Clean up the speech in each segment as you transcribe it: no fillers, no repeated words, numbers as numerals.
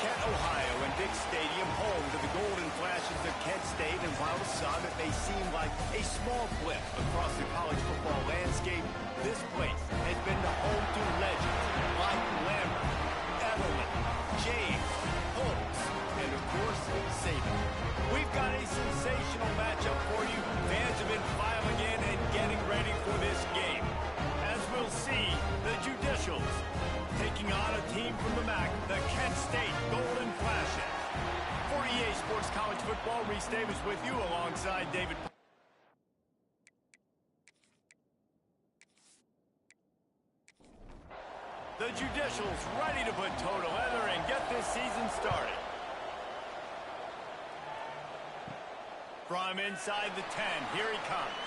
Marquette, Ohio, and Dick Stadium, home to the Golden Flashes of Kent State. And while to some it may seem like a small blip across the college football landscape, this place has been the home to legends like Lambert, Edelman, James, Holtz, and of course, Saban. We've got a sensational matchup for you. Fans have been filing in and getting ready for this game. As we'll see, the Judicials taking on a team from the MAC, the Kent State Golden Flashes. For EA Sports College Football, Reese Davis with you alongside David. The Judicials ready to put toe to leather and get this season started. From inside the 10, here he comes.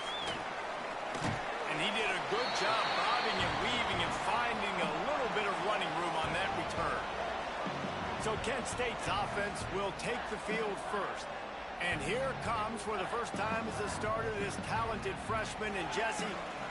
And he did a good job bobbing and weaving and finding a little bit of running room on that return. So Kent State's offense will take the field first. And here comes, for the first time as a starter, this talented freshman. And Jesse,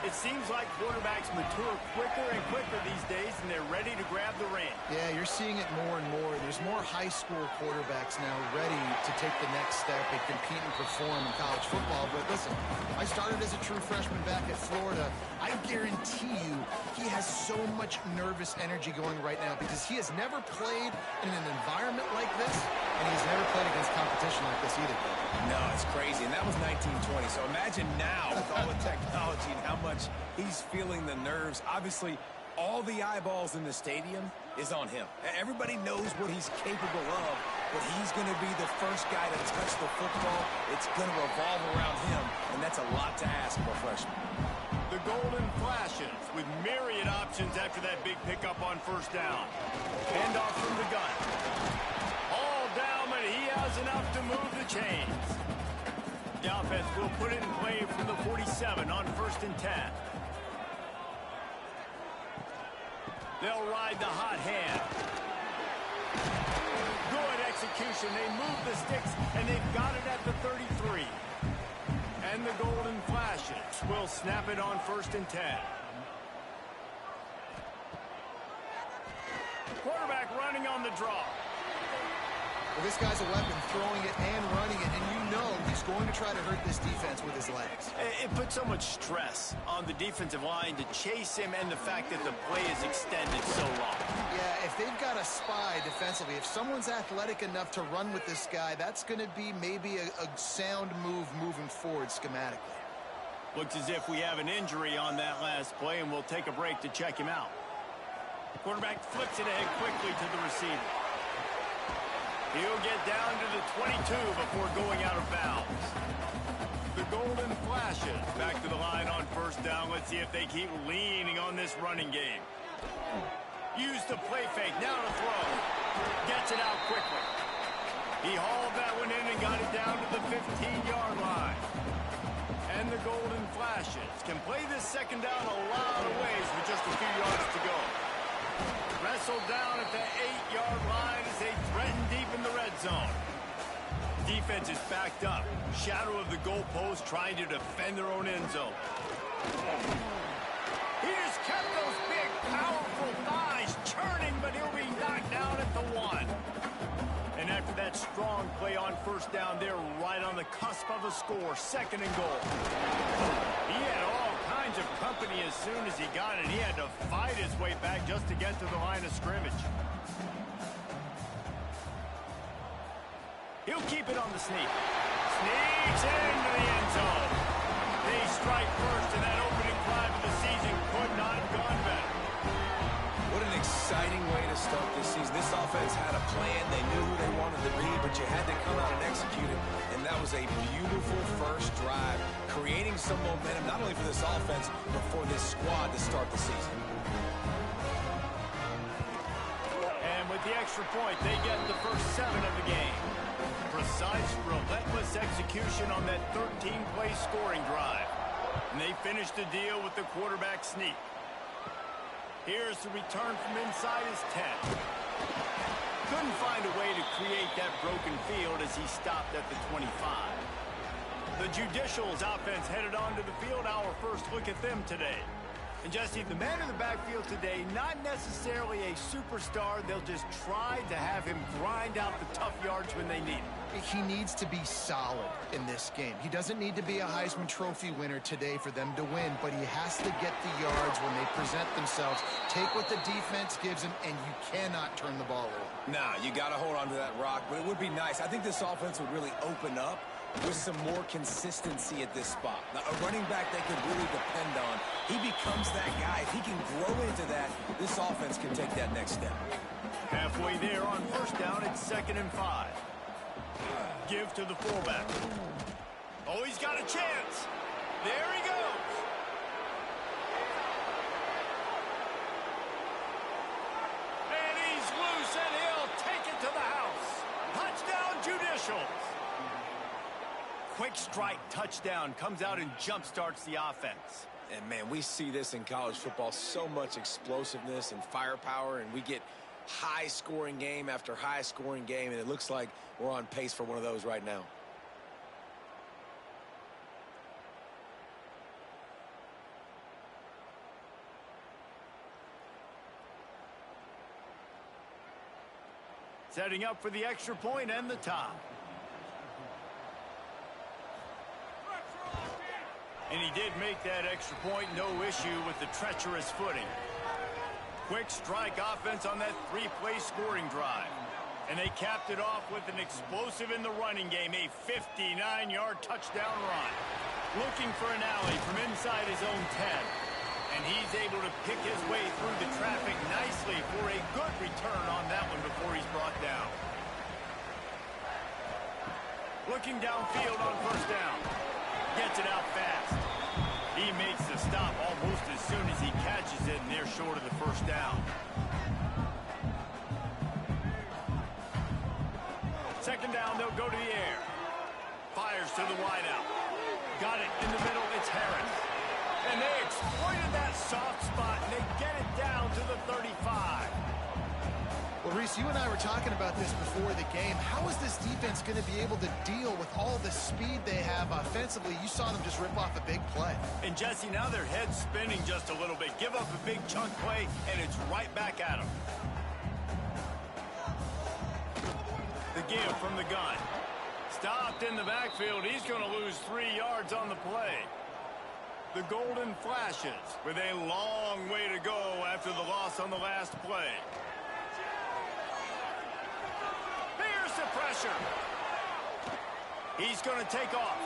it seems like quarterbacks mature quicker and quicker these days, and they're ready to grab the reins. Yeah, you're seeing it more and more. There's more high school quarterbacks now ready to take the next step and compete and perform in college football. But listen, I started as a true freshman back at Florida. I guarantee you he has so much nervous energy going right now because he has never played in an environment like this, and he's never played against competition like this either. No, it's crazy, and that was 1920. So imagine now with all the technology and how much he's feeling the nerves. Obviously, all the eyeballs in the stadium is on him. Everybody knows what he's capable of, but he's going to be the first guy to touch the football. It's going to revolve around him, and that's a lot to ask for a freshman. The Golden Flashes with myriad options after that big pickup on first down. Handoff from the gun. All down, but he has enough to move the chains. The offense will put it in play from the 47 on 1st and 10. They'll ride the hot hand. Good execution. They move the sticks, and they've got it at the 33. And the Golden Flashes will snap it on 1st and 10. Quarterback running on the draw. Well, this guy's a weapon, throwing it and running it, and you know he's going to try to hurt this defense with his legs. It puts so much stress on the defensive line to chase him, and the fact that the play is extended so long. Yeah, if they've got a spy defensively, if someone's athletic enough to run with this guy, that's going to be maybe a sound move moving forward schematically. Looks as if we have an injury on that last play, and we'll take a break to check him out. Quarterback flips it ahead quickly to the receiver. He'll get down to the 22 before going out of bounds. The Golden Flashes back to the line on first down. Let's see if they keep leaning on this running game. Use the play fake, now to throw. Gets it out quickly. He hauled that one in and got it down to the 15-yard line. And the Golden Flashes can play this second down a lot of ways with just a few yards to go. Wrestled down at the 8-yard line as they threaten deep in the red zone. Defense is backed up. Shadow of the goalpost trying to defend their own end zone. He just kept those big, powerful thighs churning, but he'll be knocked down at the 1. And after that strong play on first down, they're right on the cusp of a score. 2nd and goal. He had all kinds of company as soon as he got it. He had to fight his way back just to get to the line of scrimmage. He'll keep it on the sneak. Sneaks into the end zone. They strike first, and that opening drive of the season could not have gone better. What an exciting way to start this season. This offense had a plan. They knew who they wanted to be, but you had to come out and execute it. And that was a beautiful first drive, creating some momentum, not only for this offense, but for this squad to start the season. And with the extra point, they get the first 7 of the game. Precise, relentless execution on that 13-play scoring drive. And they finish the deal with the quarterback sneak. Here's the return from inside his 10. Couldn't find a way to create that broken field as he stopped at the 25. The Judicials offense headed onto the field. Our first look at them today. And Jesse, the man in the backfield today, not necessarily a superstar. They'll just try to have him grind out the tough yards when they need it. He needs to be solid in this game. He doesn't need to be a Heisman Trophy winner today for them to win, but he has to get the yards when they present themselves. Take what the defense gives him, and you cannot turn the ball over. Nah, you got to hold on to that rock, but it would be nice. I think this offense would really open up with some more consistency at this spot. Now, a running back they could really depend on. He becomes that guy. If he can grow into that, this offense can take that next step. Halfway there on first down, it's 2nd and 5. Give to the fullback. Oh, he's got a chance. There he goes. And he's loose, and he'll take it to the house. Touchdown, Judicials. Quick strike touchdown comes out and jump-starts the offense. And, man, we see this in college football, so much explosiveness and firepower, and we get high-scoring game after high-scoring game, and it looks like we're on pace for one of those right now. Setting up for the extra point and the tie. And he did make that extra point, no issue with the treacherous footing. Quick strike offense on that 3-play scoring drive. And they capped it off with an explosive in the running game, a 59-yard touchdown run. Looking for an alley from inside his own 10. And he's able to pick his way through the traffic nicely for a good return on that one before he's brought down. Looking downfield on first down. Gets it out fast. He makes the stop almost as soon as he catches it, and they're short of the first down. Second down, they'll go to the air. Fires to the wideout. Got it in the middle, it's Harris. And they exploited that soft spot, and they get it down to the 35. Well, Reese, you and I were talking about this before the game. How is this defense going to be able to deal with all the speed they have offensively? You saw them just rip off a big play. And, Jesse, now their head's spinning just a little bit. Give up a big chunk play, and it's right back at them. The give from the gun. Stopped in the backfield. He's going to lose 3 yards on the play. The Golden Flashes with a long way to go after the loss on the last play. Pressure. He's going to take off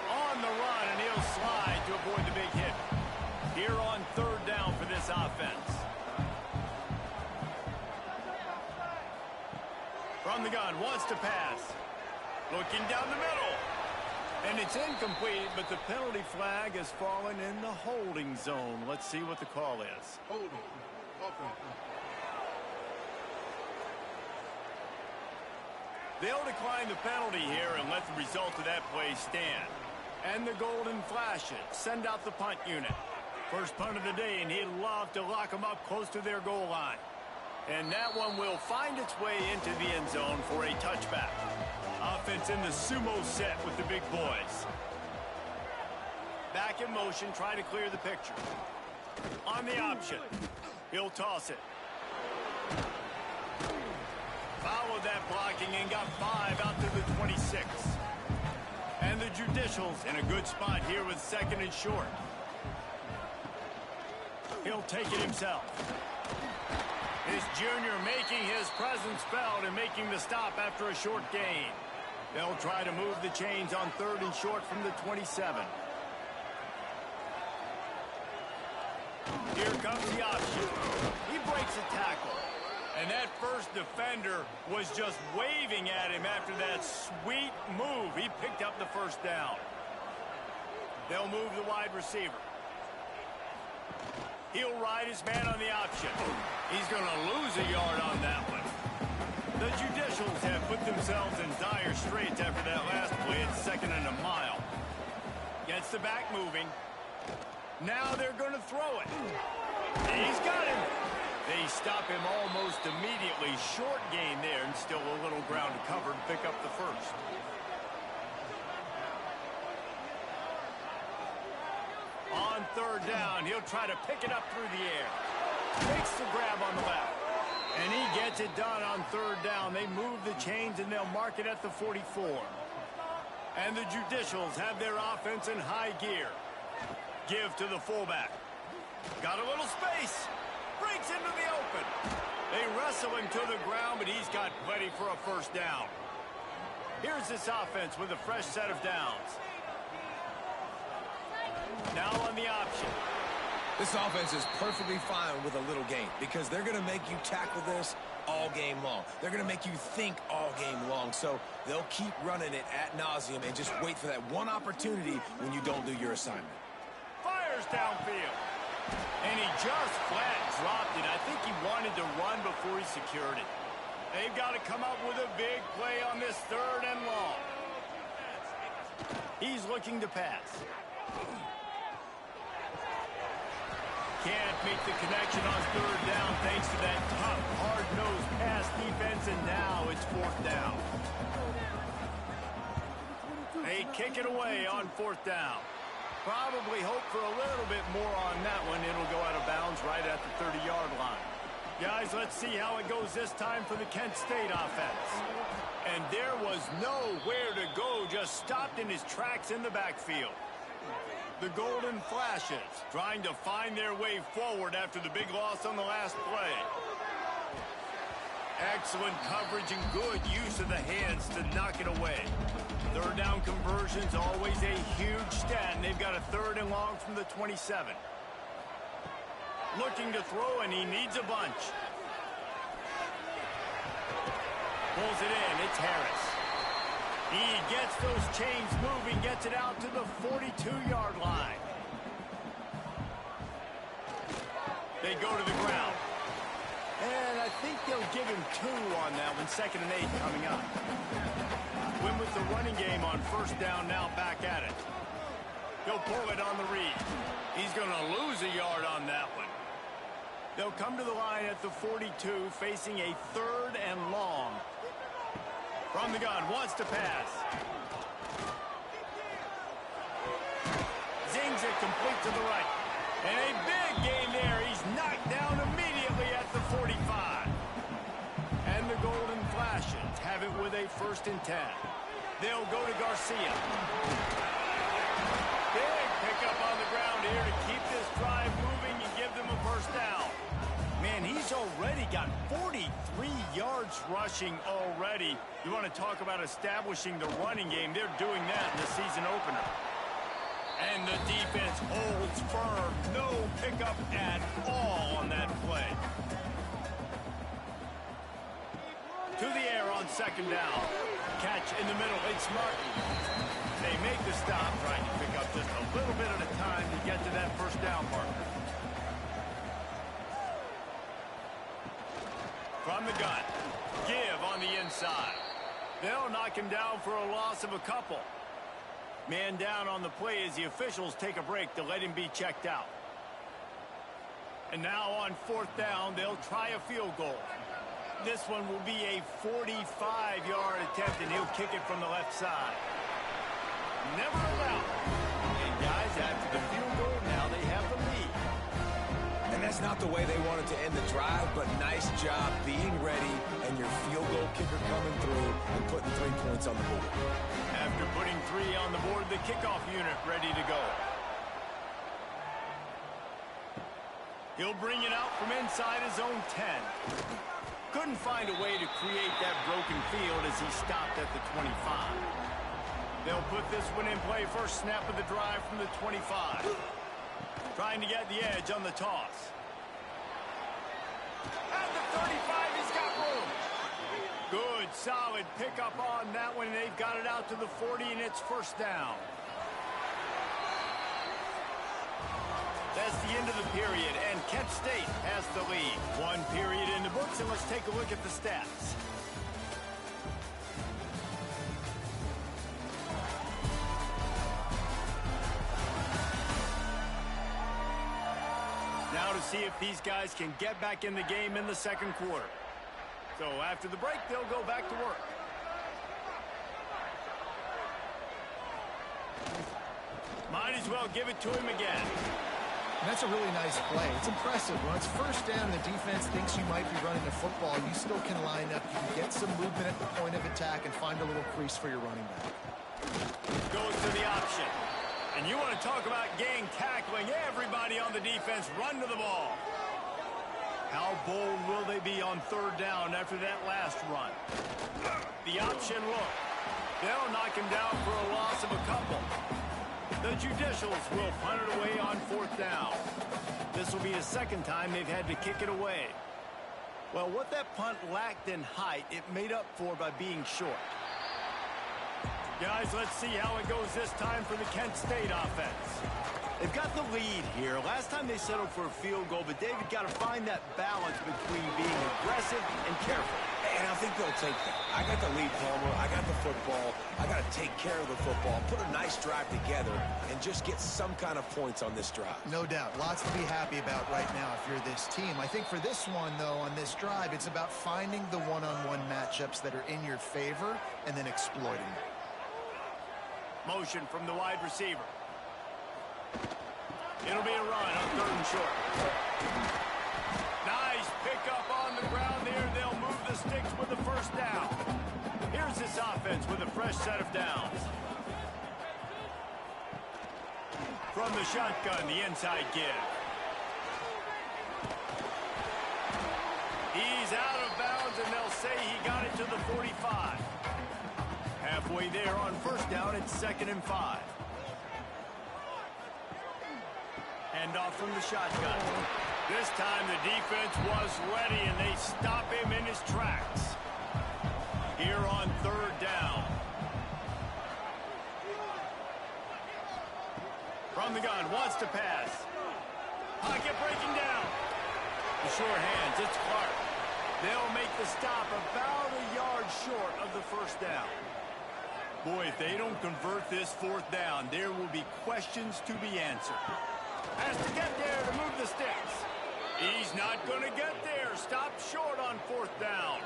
on the run, and he'll slide to avoid the big hit. Here on third down for this offense. From the gun, wants to pass. Looking down the middle. And it's incomplete, but the penalty flag has fallen in the holding zone. Let's see what the call is. Holding. Okay. They'll decline the penalty here and let the result of that play stand. And the Golden Flashes send out the punt unit. First punt of the day, and he'd love to lock them up close to their goal line. And that one will find its way into the end zone for a touchback. Offense in the sumo set with the big boys. Back in motion, try to clear the picture. On the option, he'll toss it. Followed that blocking and got 5 out to the 26. And the Judicials in a good spot here with 2nd and short. He'll take it himself. His junior making his presence felt and making the stop after a short gain. They'll try to move the chains on 3rd and short from the 27. Here comes the option. He breaks a tackle. And that first defender was just waving at him after that sweet move. He picked up the first down. They'll move the wide receiver. He'll ride his man on the option. He's going to lose a yard on that one. The Judicials have put themselves in dire straits after that last play. It's 2nd and a mile. Gets the back moving. Now they're going to throw it. He's got him. They stop him almost immediately. Short gain there, and still a little ground to cover to pick up the first. On third down. He'll try to pick it up through the air. Takes the grab on the left. And he gets it done on third down. They move the chains, and they'll mark it at the 44. And the Judicials have their offense in high gear. Give to the fullback. Got a little space. Breaks into the open. They wrestle him to the ground, but he's got plenty for a first down. Here's this offense with a fresh set of downs. Now on the option. This offense is perfectly fine with a little game because they're going to make you tackle this all game long. They're going to make you think all game long. So they'll keep running it ad nauseum and just wait for that one opportunity when you don't do your assignment. Fires downfield. And he just flat dropped it. I think he wanted to run before he secured it. They've got to come up with a big play on this third and long. He's looking to pass. Can't make the connection on third down thanks to that tough, hard-nosed pass defense, and now it's fourth down. They kick it away on fourth down. Probably hope for a little bit more on that one. It'll go out of bounds right at the 30-yard line. Guys, let's see how it goes this time for the Kent State offense. And there was nowhere to go, just stopped in his tracks in the backfield. The Golden Flashes trying to find their way forward after the big loss on the last play. Excellent coverage and good use of the hands to knock it away. Third down conversion's always a huge stat, and they've got a third and long from the 27. Looking to throw, and he needs a bunch. Pulls it in. It's Harris. He gets those chains moving, gets it out to the 42-yard line. They go to the ground. And I think they'll give him 2 on that one. 2nd and 8 coming up. Win with the running game on first down, now back at it. He'll pull it on the read. He's going to lose a yard on that one. They'll come to the line at the 42, facing a third and long. From the gun, wants to pass. Zings it complete to the right. And a big gain there. He's knocked down immediately at the 45. And the Golden Flashes have it with a 1st and 10. They'll go to Garcia. Big pickup on the ground here to keep this drive moving and give them a first down. Man, he's already got 43 yards rushing already. You want to talk about establishing the running game. They're doing that in the season opener. And the defense holds firm. No pickup at all on that play. To the air on 2nd down. Catch in the middle. It's Martin. They make the stop, trying to pick up just a little bit at a time to get to that first down marker. From the gun. Give on the inside. They'll knock him down for a loss of a couple. Man down on the play as the officials take a break to let him be checked out. And now on 4th down, they'll try a field goal. This one will be a 45-yard attempt, and he'll kick it from the left side. Never allowed. And guys, after the field goal, now they have the lead. And that's not the way they wanted to end the drive, but nice job being ready and your field goal kicker coming through and putting 3 points on the board. After putting 3 on the board, the kickoff unit ready to go. He'll bring it out from inside his own 10. Couldn't find a way to create that broken field as he stopped at the 25. They'll put this one in play. First snap of the drive from the 25. Trying to get the edge on the toss. At the 35, he's got room. Good, solid pickup on that one. They've got it out to the 40, and it's first down. That's the end of the period, and Kent State has the lead. 1 period in the books, and let's take a look at the stats. Now to see if these guys can get back in the game in the 2nd quarter. So after the break, they'll go back to work. Might as well give it to him again. And that's a really nice play. It's impressive. When it's first down and the defense thinks you might be running the football, you still can line up. You can get some movement at the point of attack and find a little crease for your running back. Goes to the option. And you want to talk about gang tackling. Everybody on the defense run to the ball. How bold will they be on third down after that last run? The option look. They'll knock him down for a loss of a couple. The Judicials will punt it away on fourth down. This will be the second time they've had to kick it away. Well, what that punt lacked in height, it made up for by being short. Guys, let's see how it goes this time for the Kent State offense. They've got the lead here. Last time they settled for a field goal, but David got to find that balance between being aggressive and careful. And I think they'll take that. I got the lead, Palmer. I got the football. I got to take care of the football, put a nice drive together, and just get some kind of points on this drive. No doubt. Lots to be happy about right now if you're this team. I think for this one, though, on this drive, it's about finding the one-on-one matchups that are in your favor and then exploiting them. Motion from the wide receiver. It'll be a run on third and short. Nice pickup on the ground there. They'll move the sticks with the first down. Here's this offense with a fresh set of downs. From the shotgun, the inside give. He's out of bounds, and they'll say he got it to the 45. Halfway there on first down, it's 2nd and 5. Hand off from the shotgun. This time the defense was ready, and they stop him in his tracks. Here on third down. From the gun, wants to pass. Pocket breaking down. The sure hands, it's Clark. They'll make the stop about a yard short of the first down. Boy, if they don't convert this fourth down, there will be questions to be answered. Has to get there to move the sticks. He's not going to get there. Stop short on fourth down.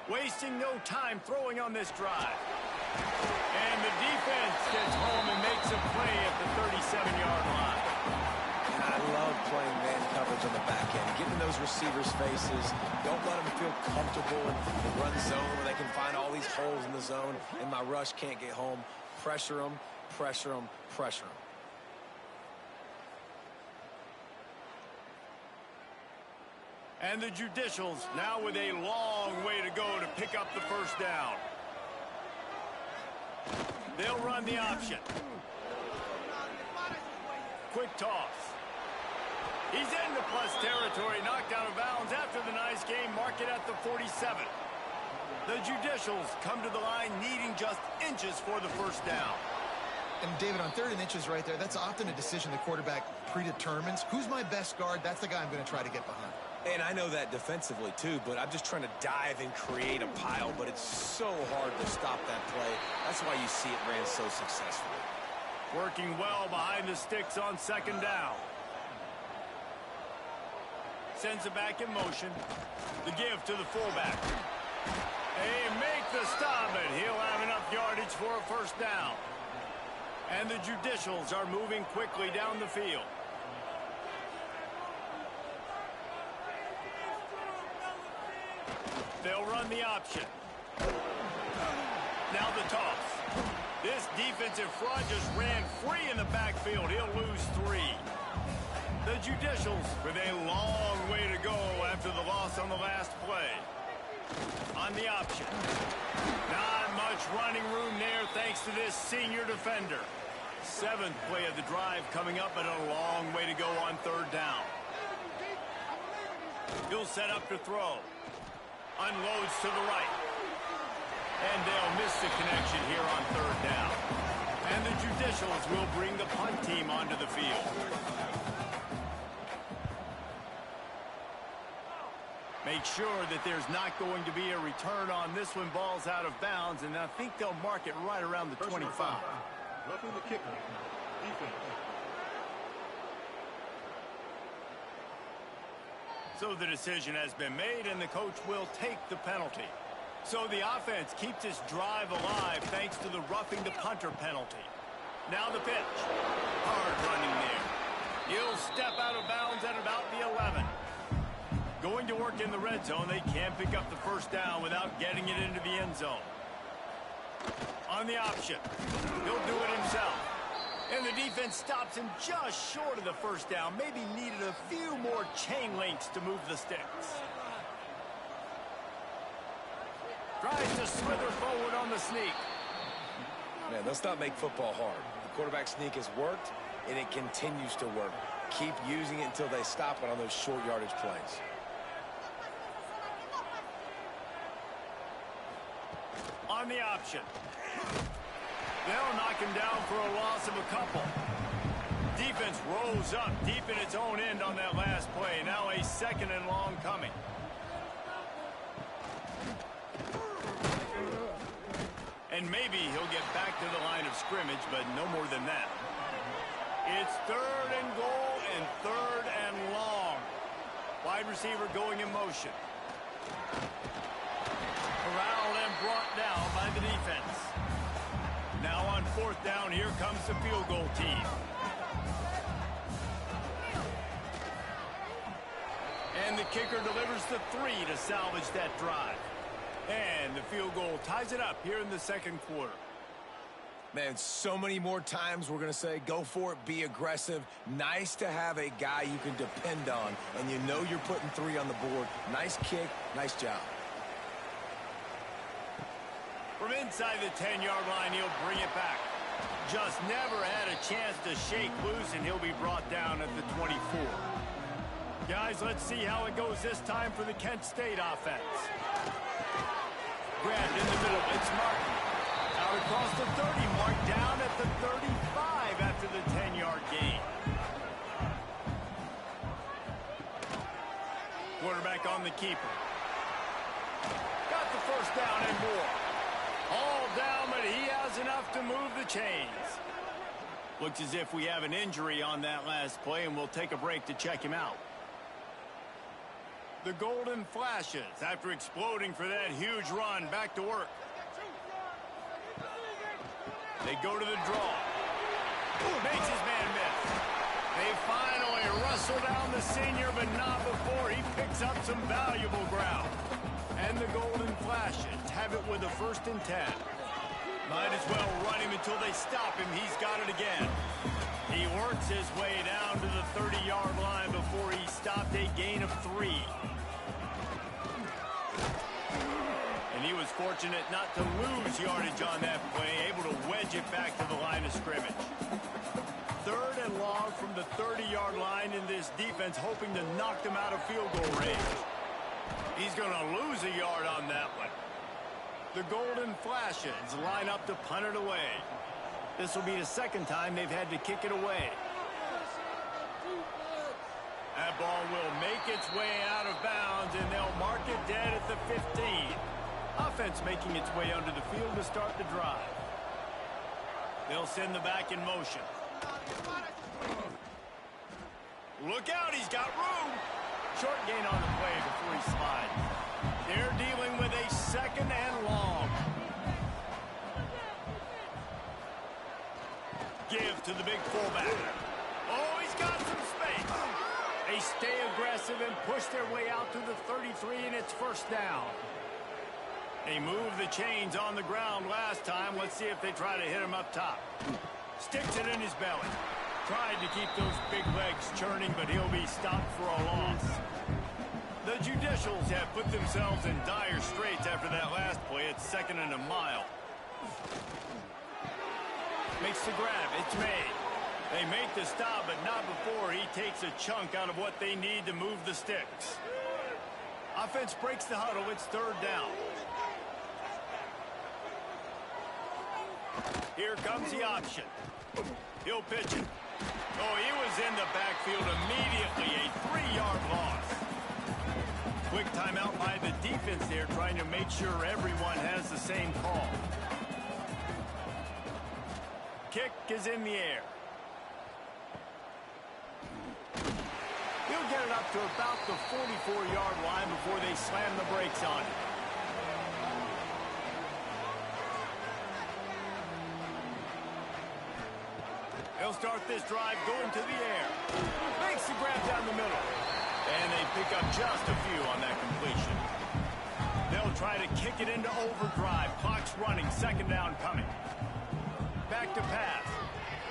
Wasting no time throwing on this drive. And the defense gets home and makes a play at the 37-yard line. I love playing man coverage on the back end, getting those receivers' faces. Don't let them feel comfortable in the run zone where they can find all these holes in the zone, and my rush can't get home. Pressure them, pressure them, pressure them. And the Judicials now with a long way to go to pick up the first down. They'll run the option. Quick toss. He's into plus territory, knocked out of bounds after the nice game, mark it at the 47. The Judicials come to the line needing just inches for the first down. And David, on 3rd and inches right there, that's often a decision the quarterback predetermines. Who's my best guard? That's the guy I'm going to try to get behind. And I know that defensively, too, but I'm just trying to dive and create a pile, but it's so hard to stop that play. That's why you see it ran so successfully. Working well behind the sticks on 2nd down. Sends it back in motion. The give to the fullback. They make the stop, and he'll have enough yardage for a first down. And the Judicials are moving quickly down the field. They'll run the option. Now the toss. This defensive front just ran free in the backfield. He'll lose 3. The Judicials with a long way to go after the loss on the last play. On the option. Not much running room there thanks to this senior defender. 7th play of the drive coming up, but a long way to go on 3rd down. He'll set up to throw. Unloads to the right. And they'll miss the connection here on 3rd down. And the Judicials will bring the punt team onto the field. Make sure that there's not going to be a return on this one. Ball's out of bounds, and I think they'll mark it right around the 25. Roughing the kicker. Defense. So the decision has been made, and the coach will take the penalty. So the offense keeps its drive alive thanks to the roughing the punter penalty. Now the pitch. Hard running there. He'll step out of bounds at about the 11. Going to work in the red zone, they can't pick up the first down without getting it into the end zone. On the option, he'll do it himself. And the defense stops him just short of the first down. Maybe needed a few more chain links to move the sticks. Tries to slither forward on the sneak. Man, let's not make football hard. The quarterback sneak has worked, and it continues to work. Keep using it until they stop it on those short yardage plays. On the option. They'll knock him down for a loss of a couple. Defense rolls up deep in its own end on that last play. Now a 2nd and long coming. And maybe he'll get back to the line of scrimmage, but no more than that. It's 3rd and goal and 3rd and long. Wide receiver going in motion. Corralled and brought down by the defense. Now on 4th down, here comes the field goal team. And the kicker delivers the 3 to salvage that drive. And the field goal ties it up here in the 2nd quarter. Man, so many more times we're going to say, go for it, be aggressive. Nice to have a guy you can depend on, and you know you're putting 3 on the board. Nice kick, nice job. From inside the 10-yard line, he'll bring it back. Just never had a chance to shake loose, and he'll be brought down at the 24. Guys, let's see how it goes this time for the Kent State offense. Grabbed in the middle, it's Martin. Out across the 30, mark down at the 35 after the 10-yard gain. Quarterback on the keeper. Got the first down and more. All down, but he has enough to move the chains. Looks as if we have an injury on that last play, and we'll take a break to check him out. The golden flashes after exploding for that huge run. Back to work. They go to the draw. Makes his man miss. They finally wrestle down the senior, but not before he picks up some valuable ground. And the golden flashes have it with a 1st and 10. Might as well run him until they stop him. He's got it again. He works his way down to the 30-yard line before he stopped a gain of 3. And he was fortunate not to lose yardage on that play, able to wedge it back to the line of scrimmage. 3rd and long from the 30-yard line, in this defense hoping to knock them out of field goal range. He's going to lose a yard on that one. The golden flashes line up to punt it away. This will be the 2nd time they've had to kick it away. That ball will make its way out of bounds, and they'll mark it dead at the 15. Offense making its way under the field to start the drive. They'll send the back in motion. Look out, he's got room. Short gain on the play before he slides. They're dealing with a 2nd and long. Give to the big fullback. Oh, he's got some space. They stay aggressive and push their way out to the 33, and it's 1st down. They moved the chains on the ground last time. Let's see if they try to hit him up top. Sticks it in his belly. Tried to keep those big legs churning, but he'll be stopped for a loss. The Judicials have put themselves in dire straits after that last play. It's 2nd and a mile. Makes the grab. It's made. They make the stop, but not before he takes a chunk out of what they need to move the sticks. Offense breaks the huddle. It's 3rd down. Here comes the option. He'll pitch it. Oh, he was in the backfield immediately. A 3-yard loss. Quick timeout by the defense there, trying to make sure everyone has the same call. Kick is in the air. He'll get it up to about the 44-yard line before they slam the brakes on it. They'll start this drive going to the air. Makes the grab down the middle. And they pick up just a few on that completion. They'll try to kick it into overdrive. Clock's running. Second down coming. Back to pass.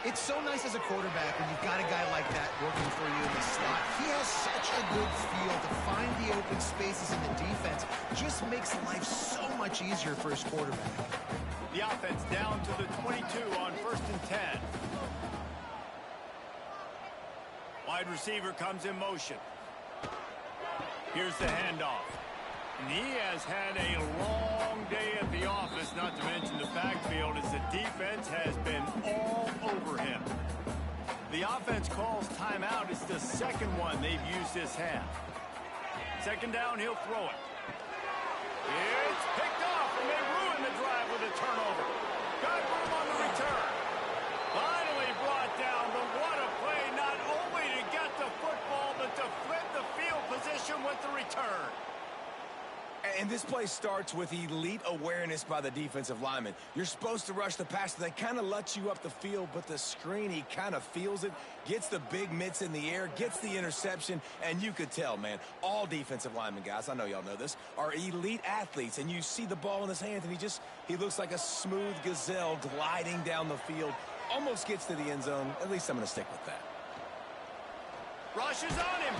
It's so nice as a quarterback when you've got a guy like that working for you in the slot. He has such a good feel to find the open spaces in the defense. Just makes life so much easier for his quarterback. The offense down to the 22 on 1st and 10. Wide receiver comes in motion. Here's the handoff. And he has had a long day at the office, not to mention the backfield, as the defense has been all over him. The offense calls timeout. It's the second one they've used this half. Second down, he'll throw it. It's picked off, and they ruin the drive with a turnover. Got room on the return. Finally brought down, but what a play, not only to get the football, but to flip the field position with the return. And this play starts with elite awareness by the defensive lineman. You're supposed to rush the passer. They kind of let you up the field, but the screen, he kind of feels it, gets the big mitts in the air, gets the interception, and you could tell, man, all defensive linemen, guys, I know y'all know this, are elite athletes, and you see the ball in his hands, and he looks like a smooth gazelle gliding down the field, almost gets to the end zone. At least I'm going to stick with that. Rushes on him.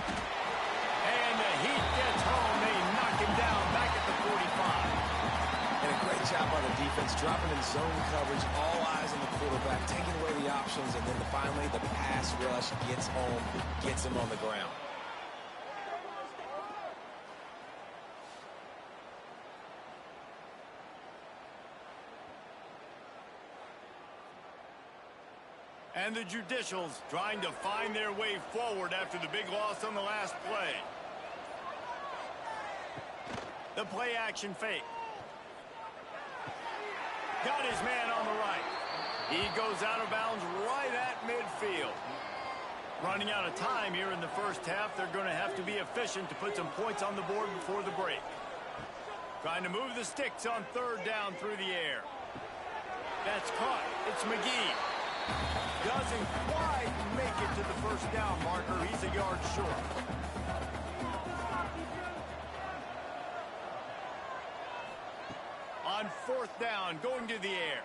And the heat gets home. They knock him down back at the 45. And a great job by the defense, dropping in zone coverage, all eyes on the quarterback, taking away the options, and then finally the pass rush gets home, gets him on the ground. And the Judicials trying to find their way forward after the big loss on the last play. The play action fake. Got his man on the right. He goes out of bounds right at midfield. Running out of time here in the first half. They're going to have to be efficient to put some points on the board before the break. Trying to move the sticks on third down through the air. That's caught. It's McGee. Doesn't quite make it to the first down marker. He's a yard short. On fourth down, going to the air.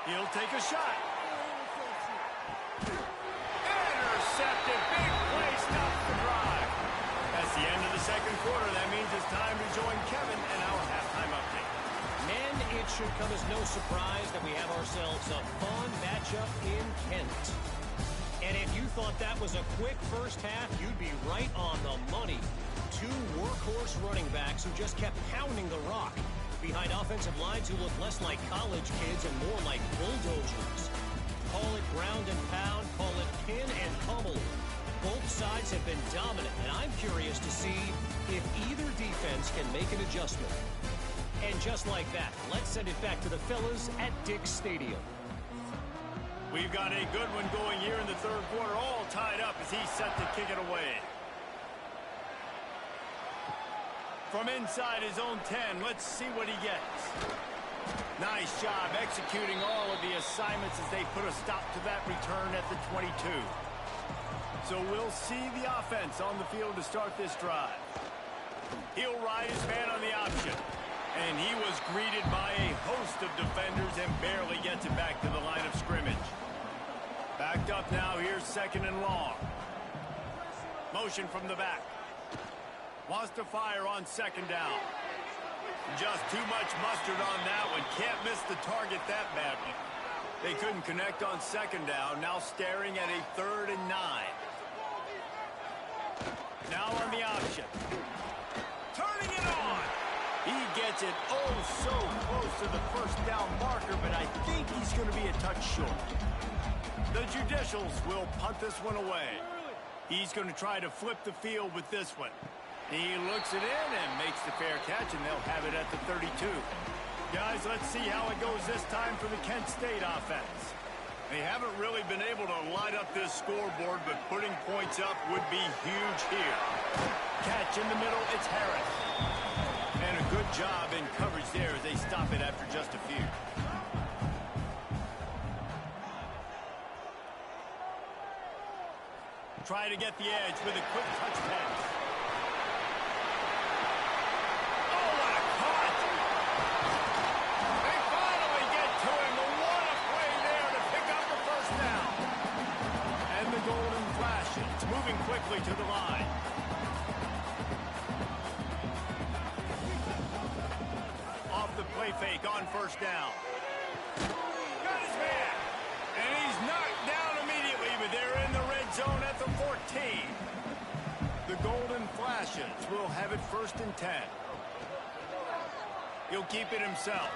He'll take a shot. Intercepted. Big play, stops the drive. That's the end of the second quarter. That means it's time to join Kevin and our halftime update. Men, it should come as no surprise that we have ourselves a fun matchup in Kent. And if you thought that was a quick first half, you'd be right on the money. Two workhorse running backs who just kept pounding the rock behind offensive lines who look less like college kids and more like bulldozers. Call it ground and pound, call it pin and pummel. Both sides have been dominant, and I'm curious to see if either defense can make an adjustment. And just like that, let's send it back to the fellas at Dick's Stadium. We've got a good one going here in the third quarter, all tied up as he's set to kick it away. From inside his own 10, let's see what he gets. Nice job executing all of the assignments as they put a stop to that return at the 22. So we'll see the offense on the field to start this drive. He'll ride his man on the option. And he was greeted by a host of defenders and barely gets it back to the line of scrimmage. Backed up now, here's second and long. Motion from the back. Wants to fire on second down. Just too much mustard on that one. Can't miss the target that badly. They couldn't connect on second down. Now staring at a 3rd and 9. Now on the option. Turning it on. He gets it oh so close to the first down marker, but I think he's going to be a touch short. The Judicials will punt this one away. He's going to try to flip the field with this one. He looks it in and makes the fair catch, and they'll have it at the 32. Guys, let's see how it goes this time for the Kent State offense. They haven't really been able to light up this scoreboard, but putting points up would be huge here. Catch in the middle, it's Harris. And a good job in coverage there as they stop it after just a few. try to get the edge with a quick touch pass. Oh, what a cut! They finally get to him. What a play there to pick up the first down. And the Golden Flashes moving quickly to the line. Off the play fake on first down. Got his man. And he's knocked down immediately, but they're in the red zone at the 14. The Golden Flashes will have it 1st and 10. He'll keep it himself.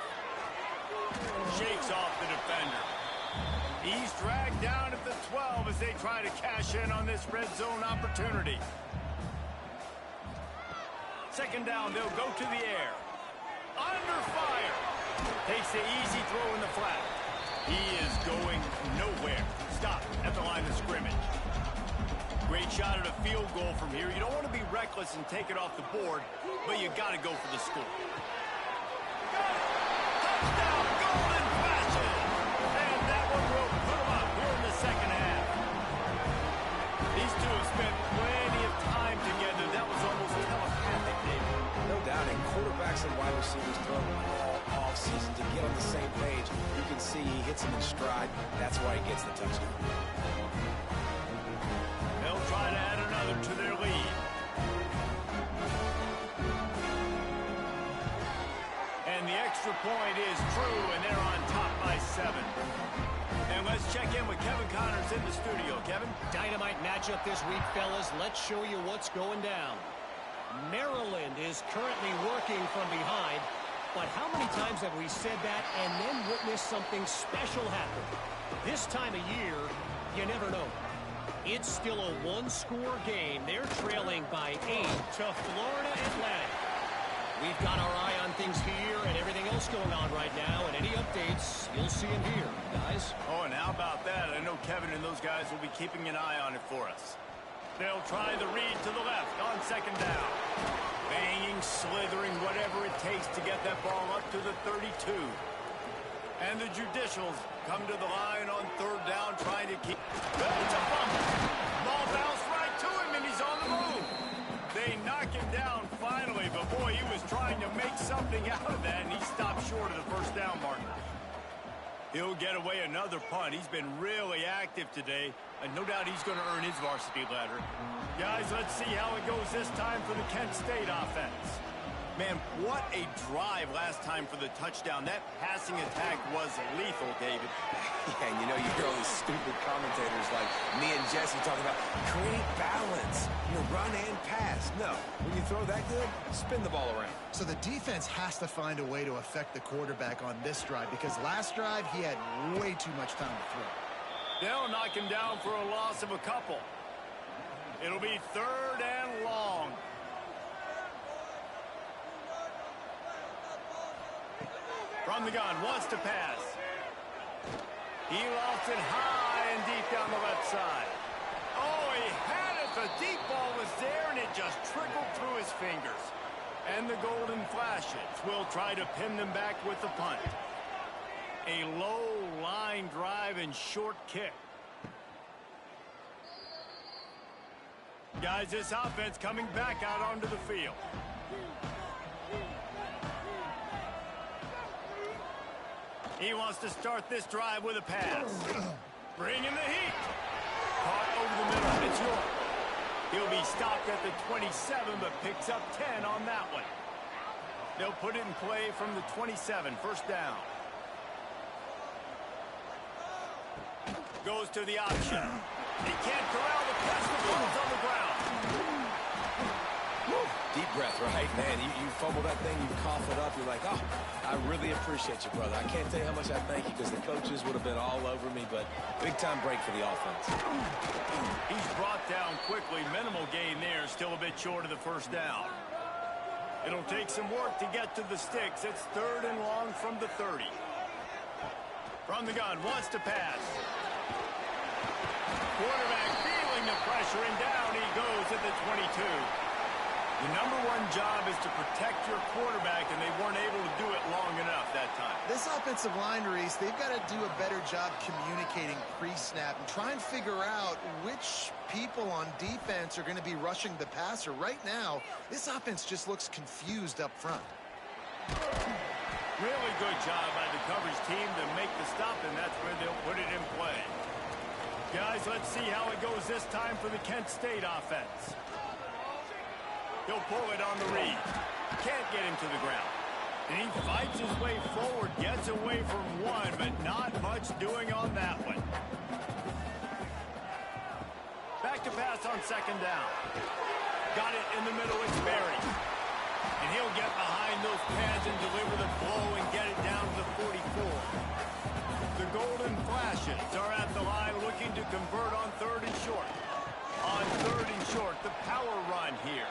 Shakes off the defender. He's dragged down at the 12 as they try to cash in on this red zone opportunity. 2nd down, they'll go to the air. Under fire. Takes the easy throw in the flat. He is going nowhere. Stop at the line of scrimmage. Great shot at a field goal from here. You don't want to be reckless and take it off the board, but you got to go for the score. Touchdown, Golden Flashes! And that one will put them up here in the 2nd half. These two have spent plenty of time together. That was almost telepathic, David. No doubt, and quarterbacks and wide receivers throw all offseason to get on the same page. You can see he hits him in stride. That's why he gets the touchdown. They'll try to add another to their lead. And the extra point is true, and they're on top by 7. And let's check in with Kevin Connors in the studio. Kevin? Dynamite matchup this week, fellas. Let's show you what's going down. Maryland is currently working from behind, but how many times have we said that and then witnessed something special happen? This time of year, you never know. It's still a one-score game. They're trailing by 8 to Florida Atlantic. We've got our eye on things here and everything else going on right now, and any updates, you'll see them here, guys. Oh, and how about that? I know Kevin and those guys will be keeping an eye on it for us. They'll try the read to the left on 2nd down. Banging, slithering, whatever it takes to get that ball up to the 32. And the Judicials come to the line on 3rd down trying to keep... It's a fumble. Ball bounced right to him, and he's on the move. They knock him down finally, but boy, he was trying to make something out of that, and he stopped short of the 1st down marker. He'll get away another punt. He's been really active today, and no doubt he's going to earn his varsity letter. Guys, let's see how it goes this time for the Kent State offense. Man, what a drive last time for the touchdown. That passing attack was lethal, David. Yeah, and you know, you hear all these stupid commentators like me and Jesse talking about create balance, run and pass. No, when you throw that good, spin the ball around. So the defense has to find a way to affect the quarterback on this drive, because last drive he had way too much time to throw. They'll knock him down for a loss of a couple. It'll be 3rd and long. From the gun, wants to pass. He lost it high and deep down the left side. Oh, he had it. The deep ball was there, and it just trickled through his fingers. And the Golden Flashes will try to pin them back with the punt. A low line drive and short kick. Guys, this offense coming back out onto the field. He wants to start this drive with a pass. Bring in the heat. Caught over the middle. It's York. He'll be stopped at the 27, but picks up 10 on that one. They'll put it in play from the 27, 1st down. Goes to the option. He can't corral the pass. The ball's on the ground. Deep breath, right? Man, you fumble that thing, you cough it up, you're like, oh, I really appreciate you, brother. I can't tell you how much I thank you, because the coaches would have been all over me, but big-time break for the offense. He's brought down quickly. Minimal gain there, still a bit short of the 1st down. It'll take some work to get to the sticks. It's 3rd and long from the 30. From the gun, wants to pass. Quarterback feeling the pressure, and down he goes at the 22. The number one job is to protect your quarterback, and they weren't able to do it long enough that time. This offensive line, Reese, they've got to do a better job communicating pre-snap and try and figure out which people on defense are going to be rushing the passer. Right now, this offense just looks confused up front. Really good job by the coverage team to make the stop, and that's where they'll put it in play. Guys, let's see how it goes this time for the Kent State offense. He'll pull it on the read. Can't get him to the ground. And he fights his way forward, gets away from one, but not much doing on that one. Back to pass on second down. Got it in the middle, it's Berry. And he'll get behind those pads and deliver the blow and get it down to the 44. The Golden Flashes are at the line looking to convert on third and short. On third and short, the power run here.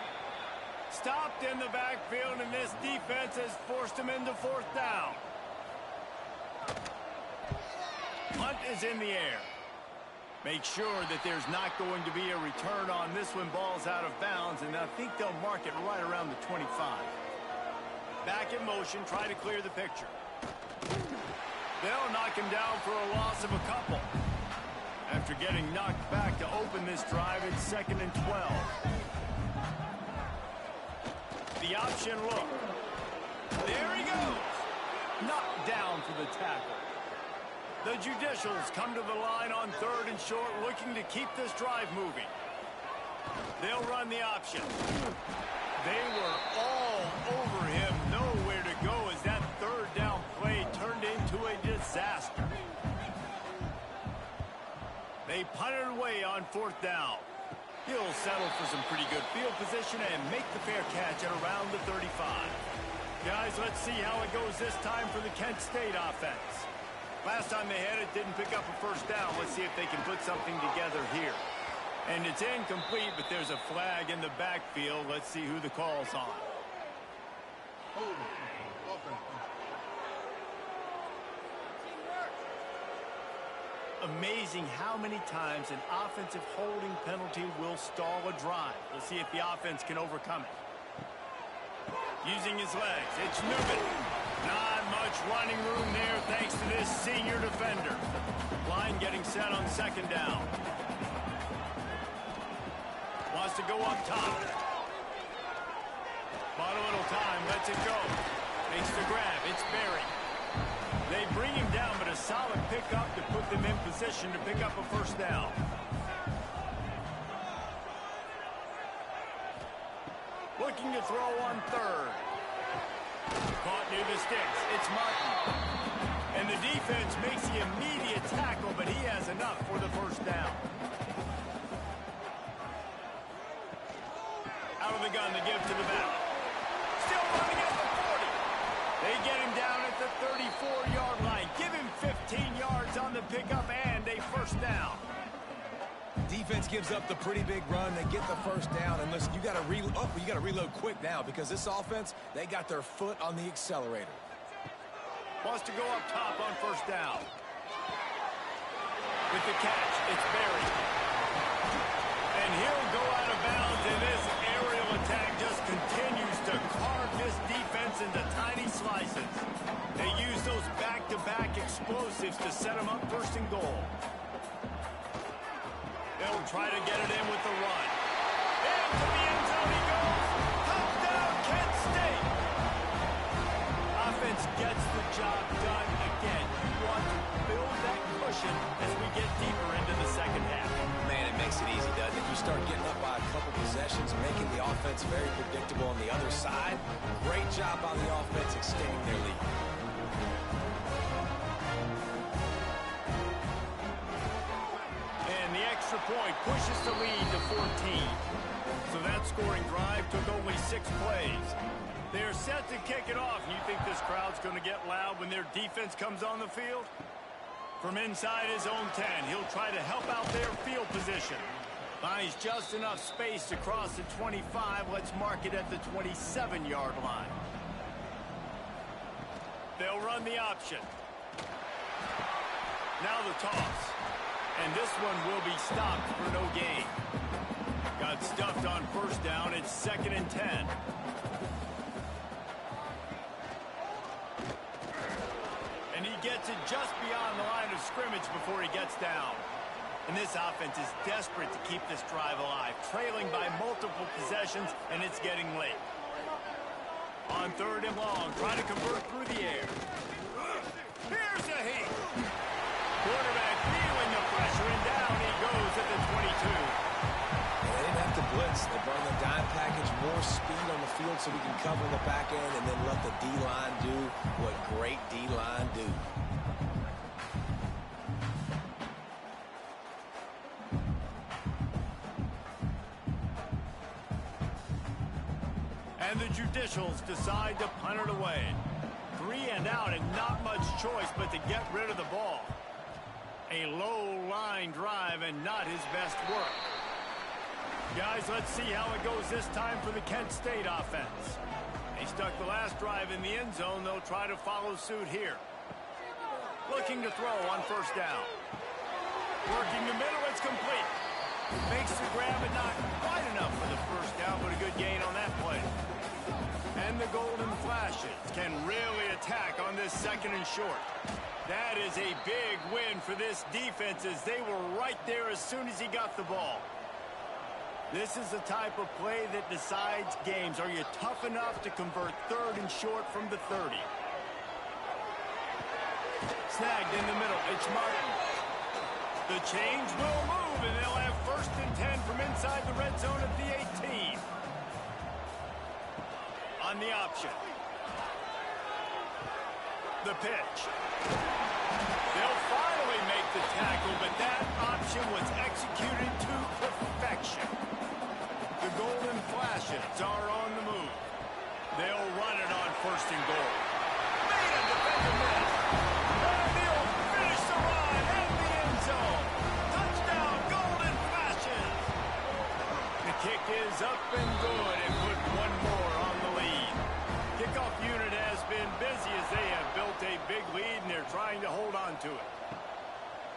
Stopped in the backfield, and this defense has forced him into fourth down. Punt is in the air. Make sure that there's not going to be a return on this when ball's out of bounds, and I think they'll mark it right around the 25. Back in motion, try to clear the picture. They'll knock him down for a loss of a couple. After getting knocked back to open this drive, it's 2nd and 12. The option look. There he goes. Knocked down for the tackle. The Judicials come to the line on third and short, looking to keep this drive moving. They'll run the option. They were all over him. Nowhere to go as that third down play turned into a disaster. They punted away on fourth down. He'll settle for some pretty good field position and make the fair catch at around the 35. Guys, let's see how it goes this time for the Kent State offense. Last time they had it, didn't pick up a first down. Let's see if they can put something together here. And it's incomplete, but there's a flag in the backfield. Let's see who the call's on. Amazing how many times an offensive holding penalty will stall a drive. We'll see if the offense can overcome it. Using his legs, it's Newman. Not much running room there thanks to this senior defender. Line getting set on second down. Wants to go up top. Bought a little time, lets it go. Makes the grab, it's Berry. They bring him down, but a solid pickup to put them in position to pick up a first down. Looking to throw on third. Caught near the sticks. It's Martin. And the defense makes the immediate tackle, but he has enough for the first down. Out of the gun to give to the back. Still running at the 40. They get him down at the 34-yard line. Give him 15 yards on the pickup and a first down. Defense gives up the pretty big run. They get the first down. And listen, you got to reload quick now because this offense, they got their foot on the accelerator. Wants to go up top on first down. With the catch, it's Berry. And he'll go out of bounds, and this aerial attack just continues to carve this defense into tiny slices. They use those back-to-back explosives to set them up first and goal. They'll try to get it in with the run. Into the end zone he goes. Touchdown, Kent State. Offense gets the job done again. You want to build that cushion as we get deeper into the second half. Man, it makes it easy, doesn't it? You start getting up by a couple possessions, making the offense very predictable on the other side. Great job by the offense extending their lead. And the extra point pushes the lead to 14. So that scoring drive took only 6 plays. They're set to kick it off. You think this crowd's going to get loud when their defense comes on the field? From inside his own 10, he'll try to help out their field position. Finds just enough space to cross the 25. Let's mark it at the 27-yard line. They'll run the option. Now the toss. And this one will be stopped for no gain. Got stuffed on first down. it's 2nd and 10. And he gets it just beyond the line of scrimmage before he gets down. And this offense is desperate to keep this drive alive, trailing by multiple possessions, and it's getting late. On 3rd and long, trying to convert through the air. Here's a heat. Quarterback feeling the pressure, and down he goes at the 22. They didn't have to blitz. They brought the dime package, more speed on the field so we can cover the back end and then let the D-line do what great D-line do. And the Judicials decide to punt it away. 3 and out and not much choice but to get rid of the ball. A low-line drive and not his best work. Guys, let's see how it goes this time for the Kent State offense. They stuck the last drive in the end zone. They'll try to follow suit here. Looking to throw on 1st down. Working the middle, it's complete. Makes the grab and not quite enough for the 1st down, but a good gain on that play. And the Golden Flashes can really attack on this 2nd and short. That is a big win for this defense as they were right there as soon as he got the ball. This is the type of play that decides games. Are you tough enough to convert 3rd and short from the 30? Snagged in the middle. It's Martin. The change will move, and they'll have 1st and 10 from inside the red zone at the 18. On the option. The pitch. They'll finally make the tackle, but that option was executed to perfection. The Golden Flashes are on the move. They'll run it on 1st and goal. Made a defender miss. And they'll finish the run in the end zone. Touchdown, Golden Flashes. The kick is up and good and put one more on the lead. Kickoff unit has been busy as they have built a big lead and they're trying to hold on to it.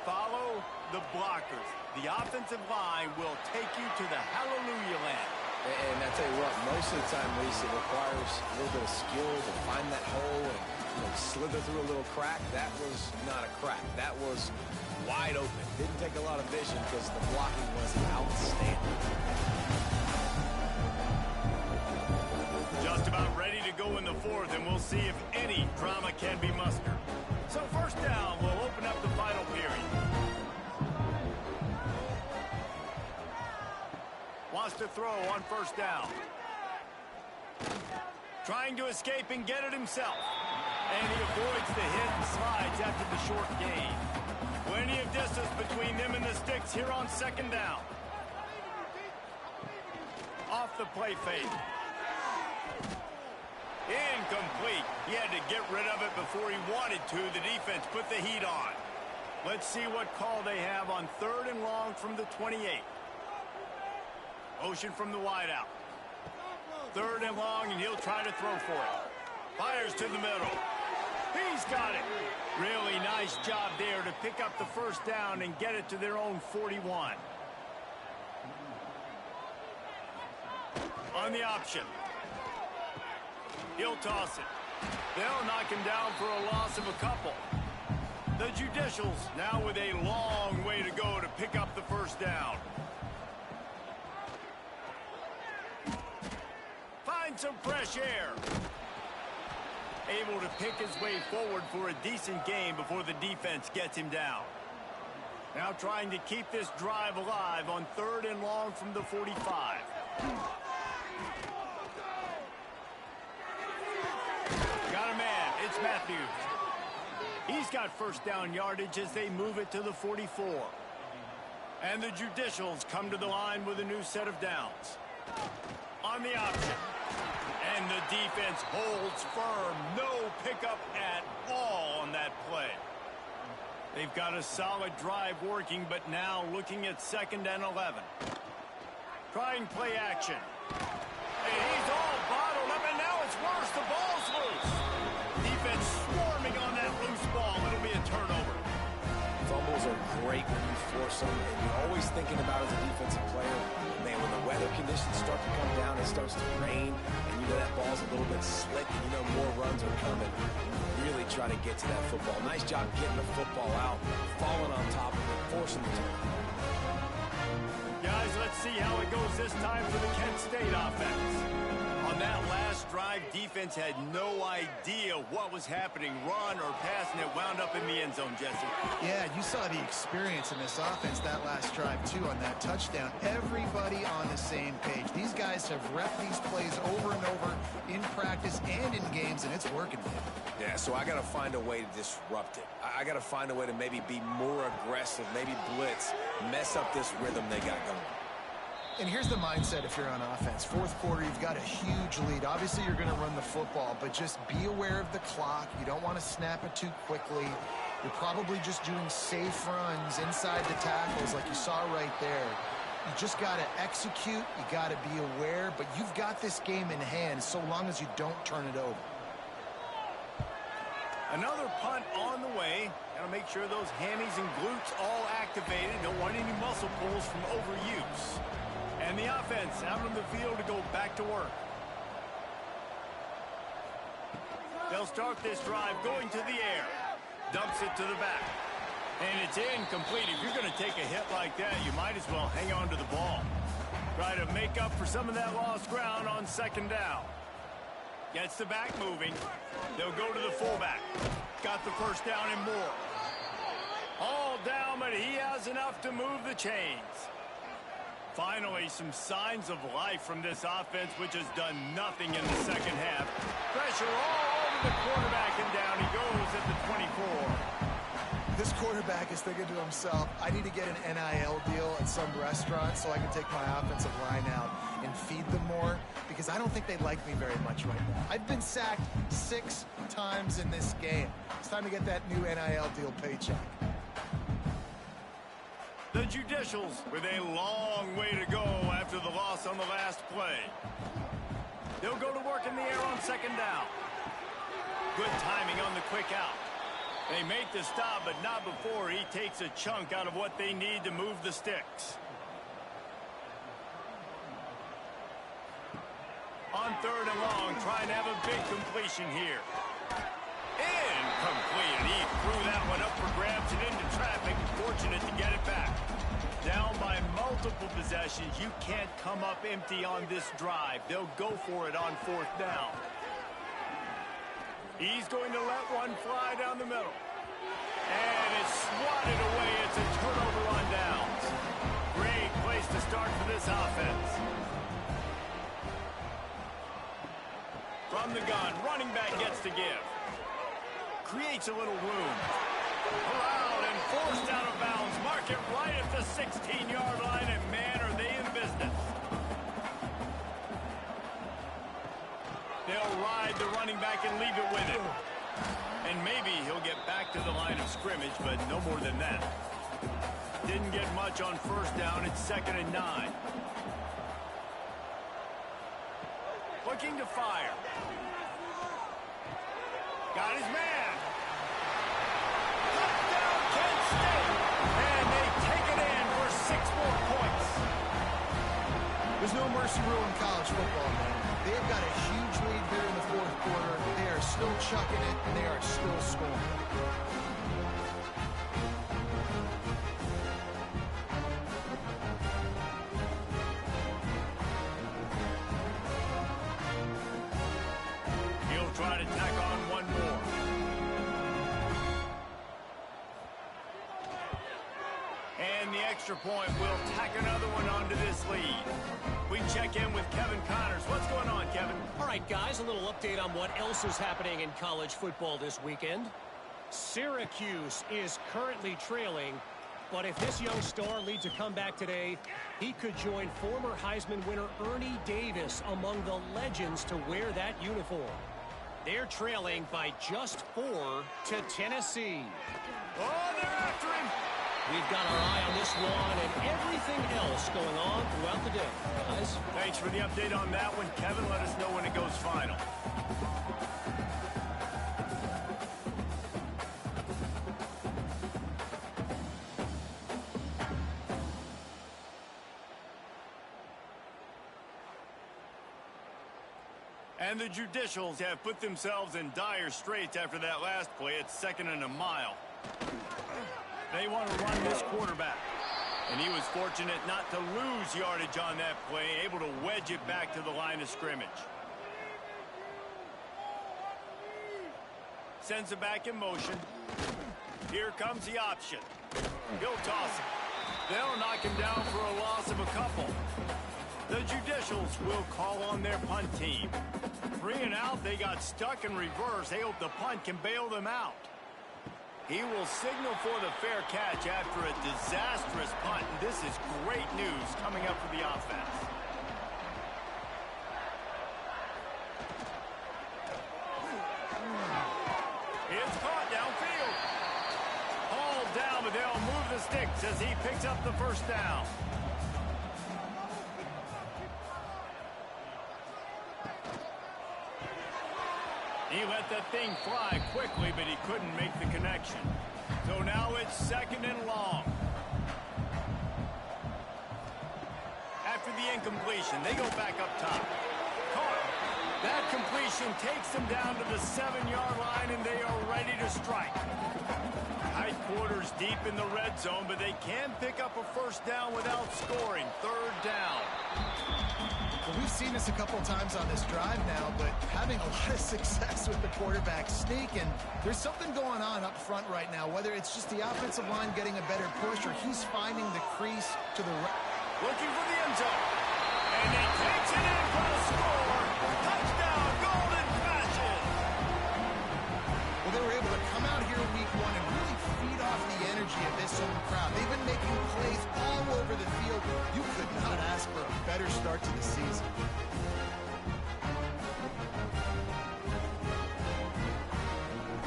Follow the blockers. The offensive line will take you to the hallelujah land. And I tell you what, most of the time, Lisa, it requires a little bit of skill to find that hole and slither through a little crack. That was not a crack. That was wide open. Didn't take a lot of vision because the blocking was outstanding. Just about ready to go in the 4th, and we'll see if any drama can be mustered. So 1st down will open up the final period. Wants to throw on 1st down. Trying to escape and get it himself. And he avoids the hit and slides after the short gain. Plenty of distance between them and the sticks here on 2nd down. Off the play fake. Incomplete. He had to get rid of it before he wanted to. The defense put the heat on. Let's see what call they have on 3rd and long from the 28. Motion from the wideout. 3rd and long, and he'll try to throw for it. Fires to the middle. He's got it. Really nice job there to pick up the 1st down and get it to their own 41. On the option. He'll toss it. They'll knock him down for a loss of a couple. The Judicials now with a long way to go to pick up the 1st down. Find some fresh air. Able to pick his way forward for a decent game before the defense gets him down. Now trying to keep this drive alive on 3rd and long from the 45. Got a man. It's Matthews. He's got 1st down yardage as they move it to the 44. And the Judicials come to the line with a new set of downs. On the option. And the defense holds firm. No pickup at all on that play. They've got a solid drive working, but now looking at 2nd and 11. Trying play action. And he's all bottled up, and now it's worse. The ball's loose. Defense swarming on that loose ball. It'll be a turnover. Fumbles are great when you force them, and you're always thinking about as a defensive player, man, when the weather conditions conditions start to come down, it starts to rain, and you know that ball's a little bit slick, and you know more runs are coming. Really try to get to that football. Nice job getting the football out, falling on top of it, forcing the turnover. Guys, let's see how it goes this time for the Kent State offense. On that last drive, defense had no idea what was happening, run or pass, and it wound up in the end zone, Jesse. Yeah, you saw the experience in this offense that last drive, too, on that touchdown. Everybody on the same page. These guys have repped these plays over and over in practice and in games, and it's working for them. Yeah, so I got to find a way to disrupt it. I got to find a way to maybe be more aggressive, maybe blitz, mess up this rhythm they got going. And here's the mindset if you're on offense. Fourth quarter, you've got a huge lead. Obviously, you're going to run the football, but just be aware of the clock. You don't want to snap it too quickly. You're probably just doing safe runs inside the tackles like you saw right there. You just got to execute. You got to be aware, but you've got this game in hand so long as you don't turn it over. Another punt on the way. Got to make sure those hammies and glutes all activated. Don't want any muscle pulls from overuse. And the offense out on the field to go back to work. They'll start this drive going to the air. Dumps it to the back. And it's incomplete. If you're going to take a hit like that, you might as well hang on to the ball. Try to make up for some of that lost ground on second down. Gets the back moving. They'll go to the fullback. Got the first down and more. All down, but he has enough to move the chains. Finally, some signs of life from this offense, which has done nothing in the second half. Pressure all over the quarterback, and down he goes at the 24. This quarterback is thinking to himself, I need to get an NIL deal at some restaurant so I can take my offensive line out and feed them more, because I don't think they like me very much right now. I've been sacked 6 times in this game. It's time to get that new NIL deal paycheck. The Judicials with a long way to go after the loss on the last play. They'll go to work in the air on second down. Good timing on the quick out. They make the stop, but not before he takes a chunk out of what they need to move the sticks. On third and long, trying to have a big completion here. Incomplete. He threw that one up for grabs and into traffic. Fortunate to get it back. Down by multiple possessions. You can't come up empty on this drive. They'll go for it on fourth down. He's going to let one fly down the middle. And it's swatted away. It's a turnover on downs. Great place to start for this offense. From the gun, running back gets to give. Creates a little room. Allowed and forced out of bounds. Mark it right at the 16-yard line, and man, are they in business. They'll ride the running back and leave it with him. And maybe he'll get back to the line of scrimmage, but no more than that. Didn't get much on first down. It's 2nd and 9. Looking to fire. Got his man. Touchdown, Kent State. And they take it in for 6 more points. There's no mercy rule in college football, man. They've got a huge lead here in the fourth quarter. They are still chucking it, and they are still scoring. He'll try to tack on one more. And the extra point will tack another one onto this lead. We check in with Kevin Connors. What's going on, Kevin? All right, guys, a little update on what else is happening in college football this weekend. Syracuse is currently trailing, but if this young star leads a comeback today, he could join former Heisman winner Ernie Davis among the legends to wear that uniform. They're trailing by just 4 to Tennessee. Oh, they're after him. We've got our eye on this one and everything else going on throughout the day, guys. Thanks for the update on that one, Kevin. Let us know when it goes final. And the Judicials have put themselves in dire straits after that last play. It's 2nd and a mile. They want to run this quarterback. And he was fortunate not to lose yardage on that play, able to wedge it back to the line of scrimmage. Sends it back in motion. Here comes the option. He'll toss it. They'll knock him down for a loss of a couple. The Judicials will call on their punt team. 3 and out, they got stuck in reverse. They hope the punt can bail them out. He will signal for the fair catch after a disastrous punt, and this is great news coming up for the offense. It's caught downfield. Hauled down, but they'll move the sticks as he picks up the first down. He let that thing fly quickly, but he couldn't make the connection. So now it's 2nd and long. After the incompletion, they go back up top. Caught. That completion takes them down to the 7-yard line, and they are ready to strike. Tight quarters deep in the red zone, but they can pick up a first down without scoring. 3rd down. Well, we've seen this a couple times on this drive now, but having a lot of success with the quarterback sneak, and there's something going on up front right now, whether it's just the offensive line getting a better push or he's finding the crease to the right. Looking for the end zone. And he takes it in for a score. Touchdown, Golden Flashes. Well, they were able to come out here week 1 and really feed off the energy of this home crowd. They've been making plays all over the field. You could not ask for a better start to the season.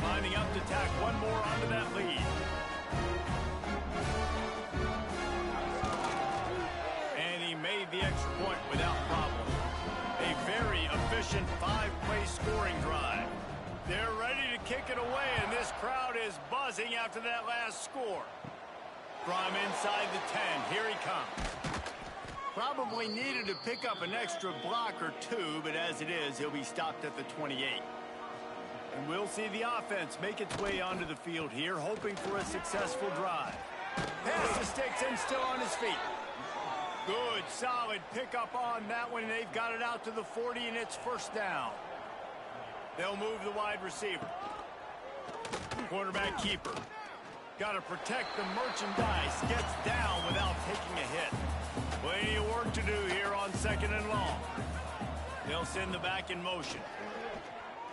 Lining up to tack one more onto that lead. And he made the extra point without problem. A very efficient 5-play scoring drive. They're ready to kick it away, and this crowd is buzzing after that last score. From inside the 10, here he comes. Probably needed to pick up an extra block or two, but as it is, he'll be stopped at the 28. And we'll see the offense make its way onto the field here, hoping for a successful drive. Pass the sticks and still on his feet. Good, solid pickup on that one. They've got it out to the 40, and it's first down. They'll move the wide receiver. Quarterback keeper. Got to protect the merchandise. Gets down without taking a hit. Plenty of work to do here on 2nd and long. They'll send the back in motion.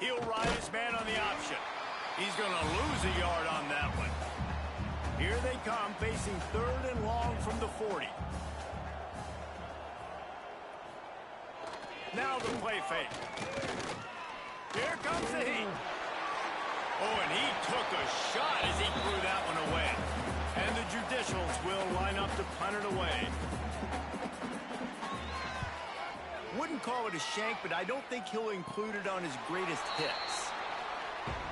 He'll ride his man on the option. He's going to lose a yard on that one. Here they come, facing 3rd and long from the 40. Now the play fake. Here comes the heat. Oh, and he took a shot as he threw that one away. And the Judicials will line up to punt it away. Wouldn't call it a shank, but I don't think he'll include it on his greatest hits.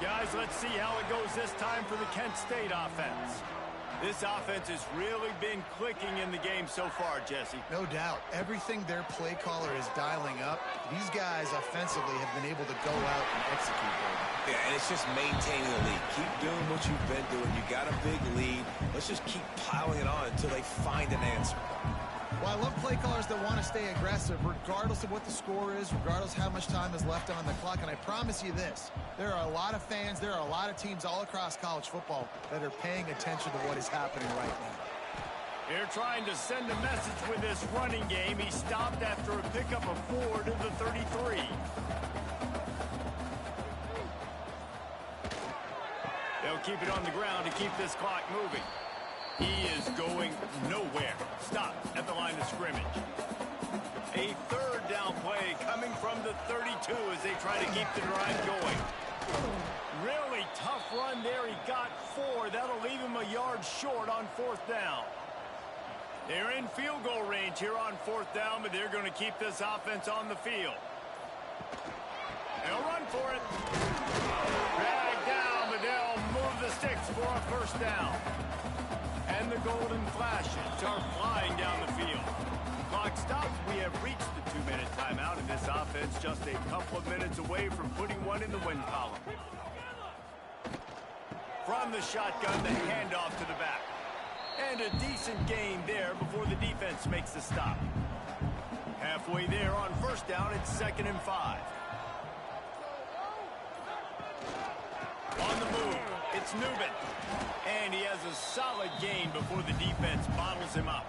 Guys, let's see how it goes this time for the Kent State offense. This offense has really been clicking in the game so far, Jesse. No doubt. Everything their play caller is dialing up, these guys offensively have been able to go out and execute them. Yeah, and it's just maintaining the lead. Keep doing what you've been doing. You got a big lead. Let's just keep piling it on until they find an answer. Well, I love play callers that want to stay aggressive regardless of what the score is, regardless how much time is left on the clock. And I promise you this, there are a lot of fans, there are a lot of teams all across college football that are paying attention to what is happening right now. They're trying to send a message with this running game. He stopped after a pickup of 4 to the 33. They'll keep it on the ground to keep this clock moving. He is going nowhere. Stop at the line of scrimmage. A 3rd down play coming from the 32 as they try to keep the drive going. Really tough run there. He got 4. That'll leave him a yard short on 4th down. They're in field goal range here on 4th down, but they're going to keep this offense on the field. They'll run for it. Drag down, but they'll move the sticks for a first down. And the Golden Flashes are flying down the field. Clock stops. We have reached the 2-minute timeout, and this offense just a couple of minutes away from putting one in the win column. From the shotgun, the handoff to the back. And a decent gain there before the defense makes the stop. Halfway there on first down, it's 2nd and 5. On the move, it's Newman. And he has a solid gain before the defense bottles him up.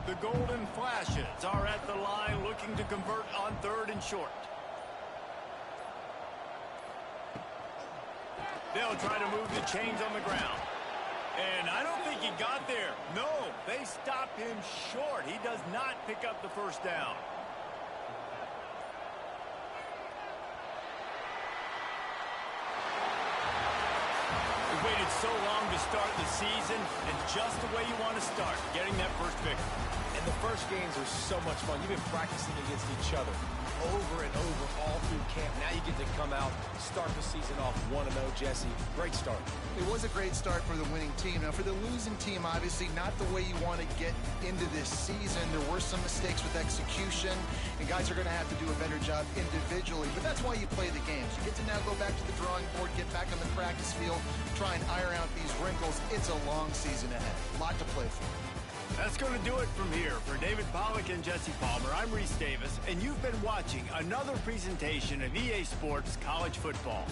The Golden Flashes are at the line looking to convert on 3rd and short. They'll try to move the chains on the ground. And I don't think he got there. No, they stopped him short. He does not pick up the first down. We waited so long to start the season, and just the way you want to start, getting that first victory. And the first games are so much fun. You've been practicing against each other over and over all through camp. Now you get to come out, start the season off 1-0, Jesse. Great start. It was a great start for the winning team. Now, for the losing team, obviously not the way you want to get into this season. There were some mistakes with execution, and guys are going to have to do a better job individually. But that's why you play the games. You get to now go back to the drawing board, get back on the practice field, try and iron out these wrinkles. It's a long season ahead. A lot to play for. That's going to do it from here. For David Pollack and Jesse Palmer, I'm Reese Davis, and you've been watching another presentation of EA Sports College Football.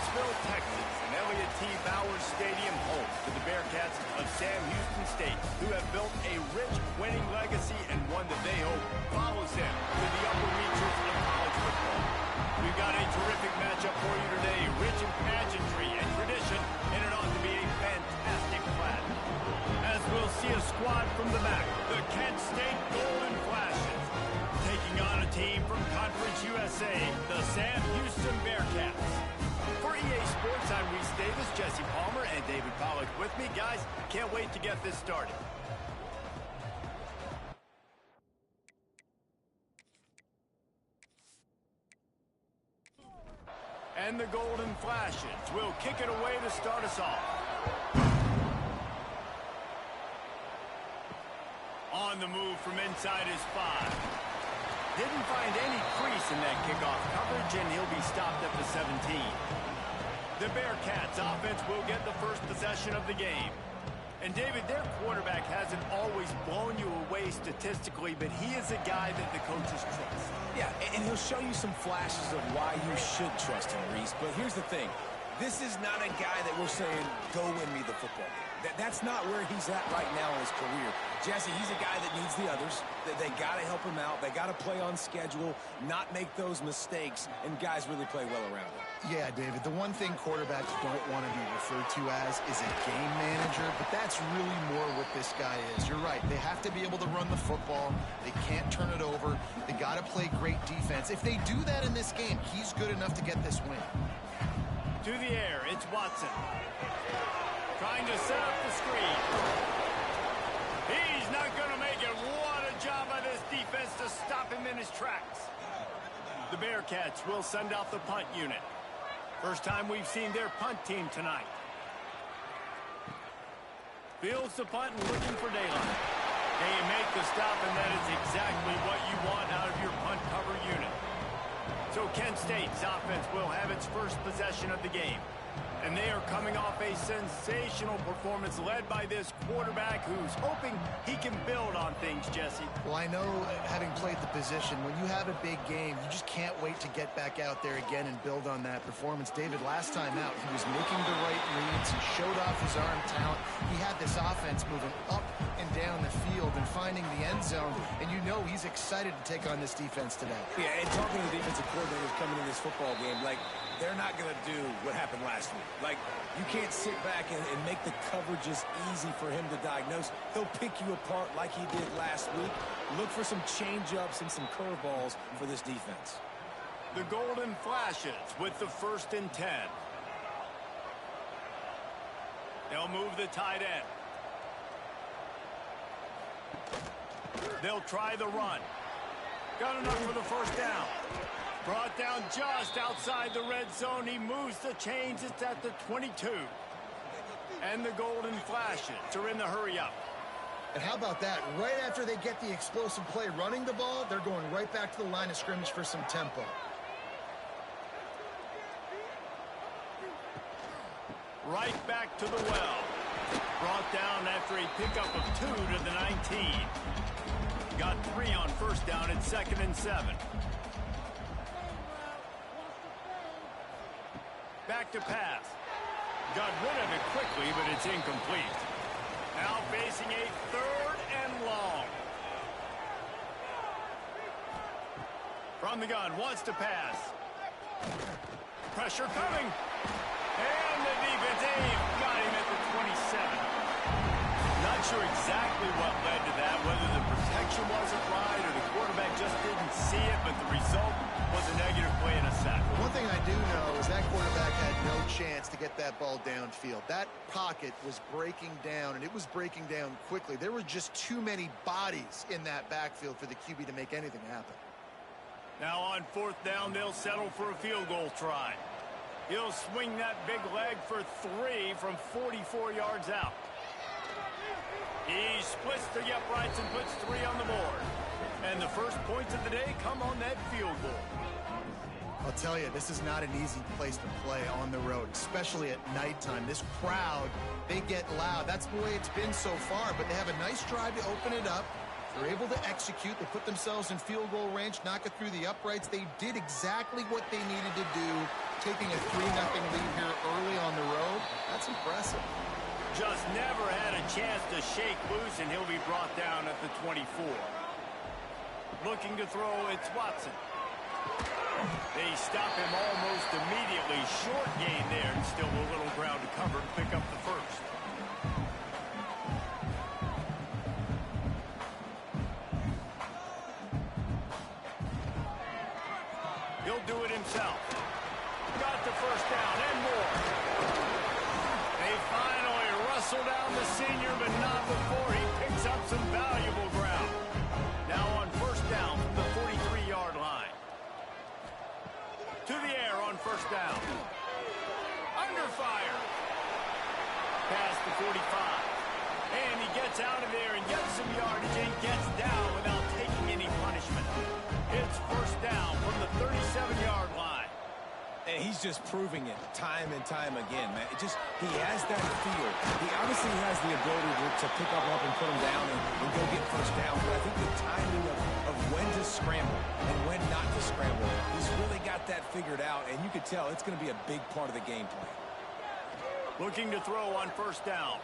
Brownsville, Texas, and Elliott T. Bowers Stadium, home to the Bearcats of Sam Houston State, who have built a rich winning legacy and one that they hope follows them to the upper reaches of college football. We've got a terrific matchup for you today, rich in pageantry and tradition, and it ought to be a fantastic clash. As we'll see a squad from the back, the Kent State Golden Flashes, taking on a team from Conference USA, the Sam Houston Bearcats. For EA Sports, I'm Reese Davis, Jesse Palmer, and David Pollack with me. Guys, can't wait to get this started. And the Golden Flashes will kick it away to start us off. On the move from inside his 5. Didn't find any crease in that kickoff coverage, and he'll be stopped at the 17. The Bearcats offense will get the first possession of the game. And, David, their quarterback hasn't always blown you away statistically, but he is a guy that the coaches trust. Yeah, and he'll show you some flashes of why you should trust him, Reese. But here's the thing. This is not a guy that we're saying, go win me the football game. That's not where he's at right now in his career. Jesse, he's a guy that needs the others. They got to help him out. They got to play on schedule, not make those mistakes, and guys really play well around him. Yeah, David, the one thing quarterbacks don't want to be referred to as is a game manager, but that's really more what this guy is. You're right. They have to be able to run the football. They can't turn it over. They got to play great defense. If they do that in this game, he's good enough to get this win. To the air, it's Watson. Trying to set up the screen. He's not going to make it. What a job by this defense to stop him in his tracks. The Bearcats will send out the punt unit. First time we've seen their punt team tonight. Fields the punt and looking for daylight. They make the stop, and that is exactly what you want out of your punt cover unit. So Kent State's offense will have its first possession of the game. And they are coming off a sensational performance led by this quarterback who's hoping he can build on things, Jesse. Well, I know, having played the position, when you have a big game, you just can't wait to get back out there again and build on that performance. David, last time out, he was making the right reads. He showed off his arm talent. He had this offense moving up and down the field and finding the end zone. And you know he's excited to take on this defense today. Yeah, and talking to defensive coordinators coming in this football game, like, they're not going to do what happened last week. Like, you can't sit back and make the coverages easy for him to diagnose. He'll pick you apart like he did last week. Look for some change-ups and some curveballs for this defense. The Golden Flashes with the 1st and 10. They'll move the tight end. They'll try the run. Got enough for the first down. Brought down just outside the red zone. He moves the chains. It's at the 22. And the Golden Flashes are in the hurry-up. And how about that? Right after they get the explosive play running the ball, they're going right back to the line of scrimmage for some tempo. Right back to the well. Brought down after a pickup of 2 to the 19. Got 3 on first down at 2nd and 7. Back to pass. Got rid of it quickly, but it's incomplete. Now facing a 3rd and long. From the gun, wants to pass. Pressure coming. And the defense got him at the 27. Not sure exactly what led to that, whether the protection wasn't right or the quarterback just didn't see it, but the result was a negative play and a sack. One thing I do know is that quarterback had no chance to get that ball downfield. That pocket was breaking down, and it was breaking down quickly. There were just too many bodies in that backfield for the QB to make anything happen. Now on 4th down, they'll settle for a field goal try. He'll swing that big leg for 3 from 44 yards out. He splits the uprights and puts 3 on the board. And the first points of the day come on that field goal. I'll tell you, this is not an easy place to play on the road, especially at nighttime. This crowd, they get loud. That's the way it's been so far, but they have a nice drive to open it up. They're able to execute. They put themselves in field goal range, knock it through the uprights. They did exactly what they needed to do, taking a 3-0 lead here early on the road. That's impressive. Just never had a chance to shake loose, and he'll be brought down at the 24. Looking to throw, it's Watson. They stop him almost immediately. Short gain there, and still a little ground to cover to pick up the first. He'll do it himself. Got the first down and more. They finally wrestle down the senior, but not before he picks up some valuable ground. Now on first down from the 43-yard line. To the air on first down. Under fire. Past the 45. And he gets out of there and gets some yardage and gets down without taking any punishment. It's first down from the 37-yard line. And he's just proving it time and time again, man. He has that feel. He obviously has the ability to pick up and put him down and go get first down. But I think the timing of when to scramble and when not to scramble, he's really got that figured out. And you could tell it's going to be a big part of the game plan. Looking to throw on first down.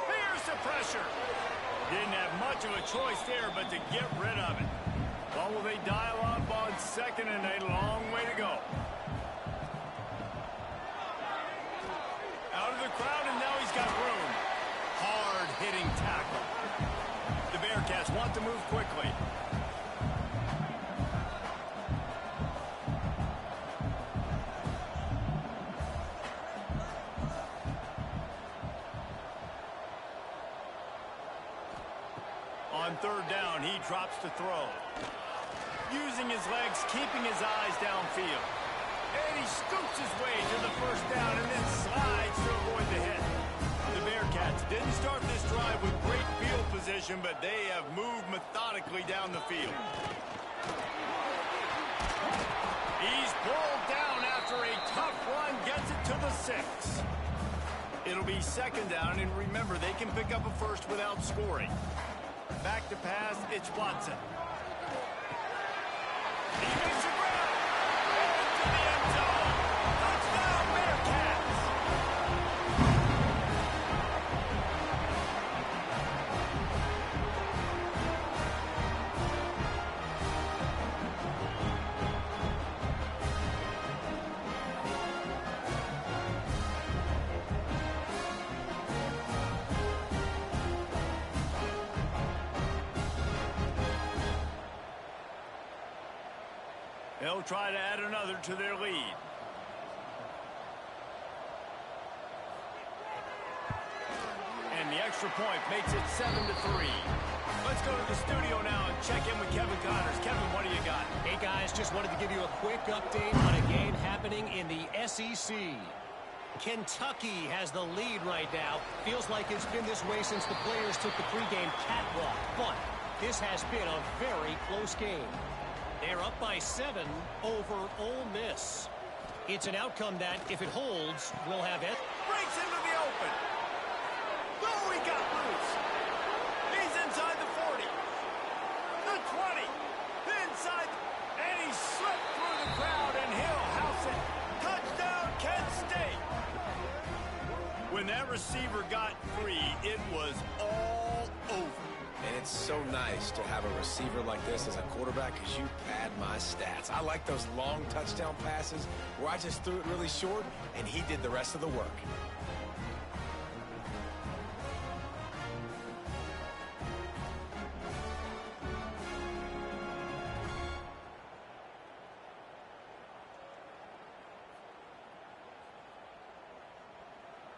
Here's the pressure. Didn't have much of a choice there, but to get rid of it. Well, will they dial up on second and a long way to go? Out of the crowd, and now he's got room. Hard-hitting tackle. The Bearcats want to move quickly. On third down, he drops to throw. Using his legs, keeping his eyes downfield. And he scoops his way to the first down and then slides to avoid the hit. The Bearcats didn't start this drive with great field position, but they have moved methodically down the field. He's pulled down after a tough run, gets it to the 6. It'll be second down, and remember, they can pick up a first without scoring. Back to pass, it's Watson. He makes a grab. Into the end zone. Touchdown, Bearcats. They'll try to add another to their lead. And the extra point makes it 7-3. Let's go to the studio now and check in with Kevin Connors. Kevin, what do you got? Hey, guys, just wanted to give you a quick update on a game happening in the SEC. Kentucky has the lead right now. Feels like it's been this way since the players took the pregame catwalk. But this has been a very close game. They're up by 7 over Ole Miss. It's an outcome that, if it holds, will have it. Breaks into the open. Oh, he got loose. He's inside the 40. The 20. Inside. And he slipped through the crowd, and he'll house it. Touchdown, Kent State. When that receiver got free, it was all over. And it's so nice to have a receiver like this as a quarterback because you pad my stats. I like those long touchdown passes where I just threw it really short and he did the rest of the work.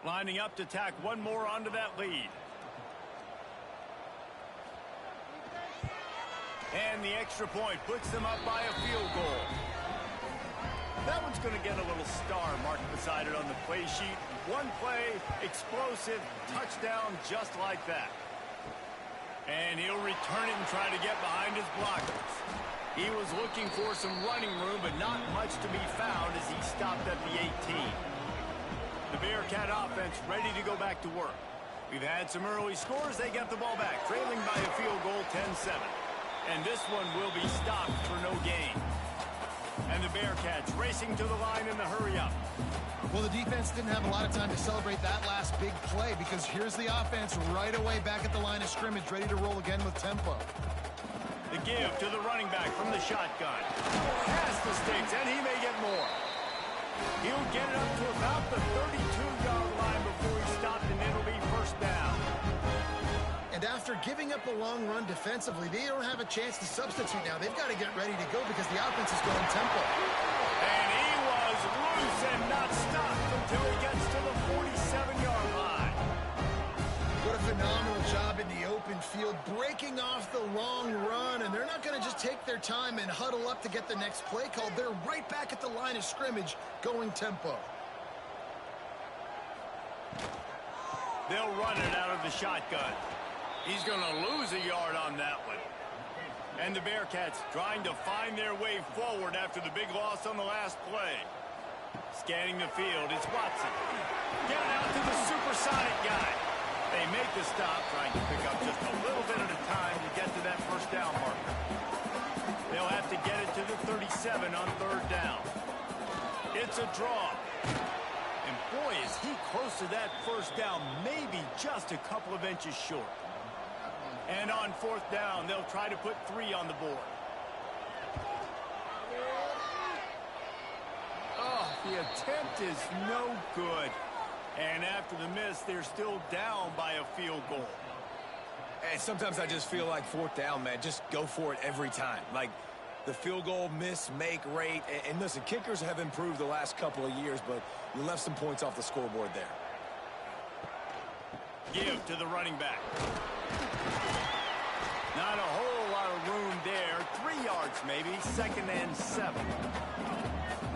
Lining up to tack one more onto that lead. And the extra point puts them up by a field goal. That one's going to get a little star marked beside it on the play sheet. One play, explosive, touchdown just like that. And he'll return it and try to get behind his blockers. He was looking for some running room, but not much to be found as he stopped at the 18. The Bearcat offense ready to go back to work. We've had some early scores. They get the ball back, trailing by a field goal, 10-7. And this one will be stopped for no gain. And the Bearcats racing to the line in the hurry-up. Well, the defense didn't have a lot of time to celebrate that last big play because here's the offense right away back at the line of scrimmage, ready to roll again with tempo. The give to the running back from the shotgun. Past the sticks, and he may get more. He'll get it up to about the 32-yard line before he stopped, and it'll be first down. And after giving up a long run defensively, they don't have a chance to substitute now. They've got to get ready to go because the offense is going tempo. And he was loose and not stopped until he gets to the 47-yard line. What a phenomenal job in the open field, breaking off the long run, and they're not going to just take their time and huddle up to get the next play called. They're right back at the line of scrimmage, going tempo. They'll run it out of the shotgun. He's going to lose a yard on that one. And the Bearcats trying to find their way forward after the big loss on the last play. Scanning the field, it's Watson. Get it out to the supersonic guy. They make the stop, trying to pick up just a little bit at a time to get to that first down marker. They'll have to get it to the 37 on third down. It's a draw. And boy, is he close to that first down, maybe just a couple of inches short. And on fourth down, they'll try to put 3 on the board. Oh, the attempt is no good. And after the miss, they're still down by a field goal. And sometimes I just feel like fourth down, man, just go for it every time. Like the field goal miss, make rate. And listen, kickers have improved the last couple of years, but you left some points off the scoreboard there. Give to the running back. Not a whole lot of room there. 3 yards maybe, 2nd and 7.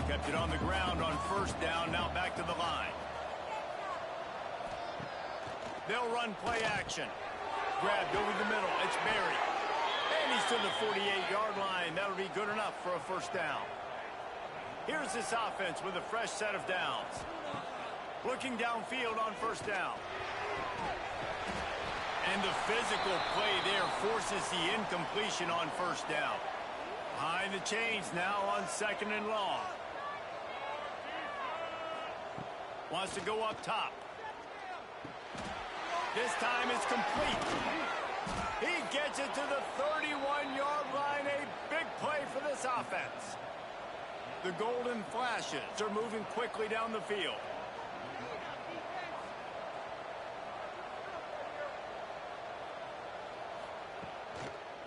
Kept it on the ground on first down, now back to the line. They'll run play action. Grabbed over the middle, it's Berry. And he's to the 48-yard line. That'll be good enough for a first down. Here's this offense with a fresh set of downs. Looking downfield on first down. And the physical play there forces the incompletion on first down. Behind the chains now on 2nd and long. Wants to go up top. This time it's complete. He gets it to the 31-yard line. A big play for this offense. The Golden Flashes are moving quickly down the field.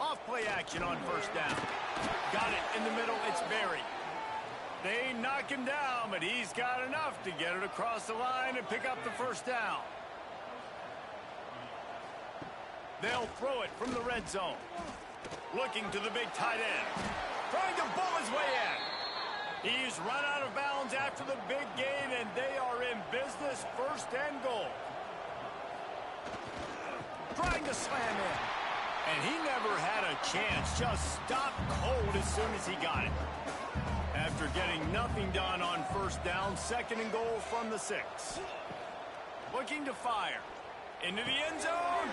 Off play action on first down. Got it in the middle. It's Berry. They knock him down, but he's got enough to get it across the line and pick up the first down. They'll throw it from the red zone. Looking to the big tight end. Trying to bull his way in. He's run out of bounds after the big gain, and they are in business, 1st and goal. Trying to slam in. And he never had a chance. Just stopped cold as soon as he got it. After getting nothing done on first down, 2nd and goal from the 6. Looking to fire. Into the end zone.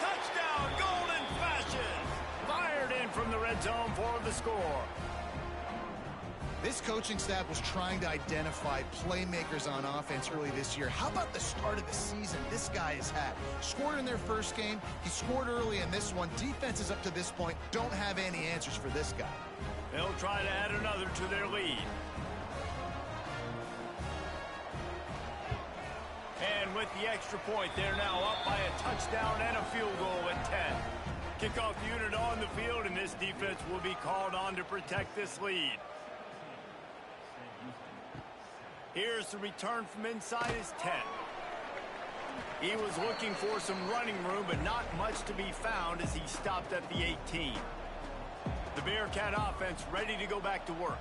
Touchdown, Golden Flashes. Fired in from the red zone for the score. This coaching staff was trying to identify playmakers on offense early this year. How about the start of the season this guy has had? Scored in their first game. He scored early in this one. Defenses up to this point don't have any answers for this guy. They'll try to add another to their lead. And with the extra point, they're now up by a touchdown and a field goal at 10. Kickoff unit on the field, and this defense will be called on to protect this lead. Here's the return from inside his 10. He was looking for some running room, but not much to be found as he stopped at the 18. The Bearcat offense ready to go back to work.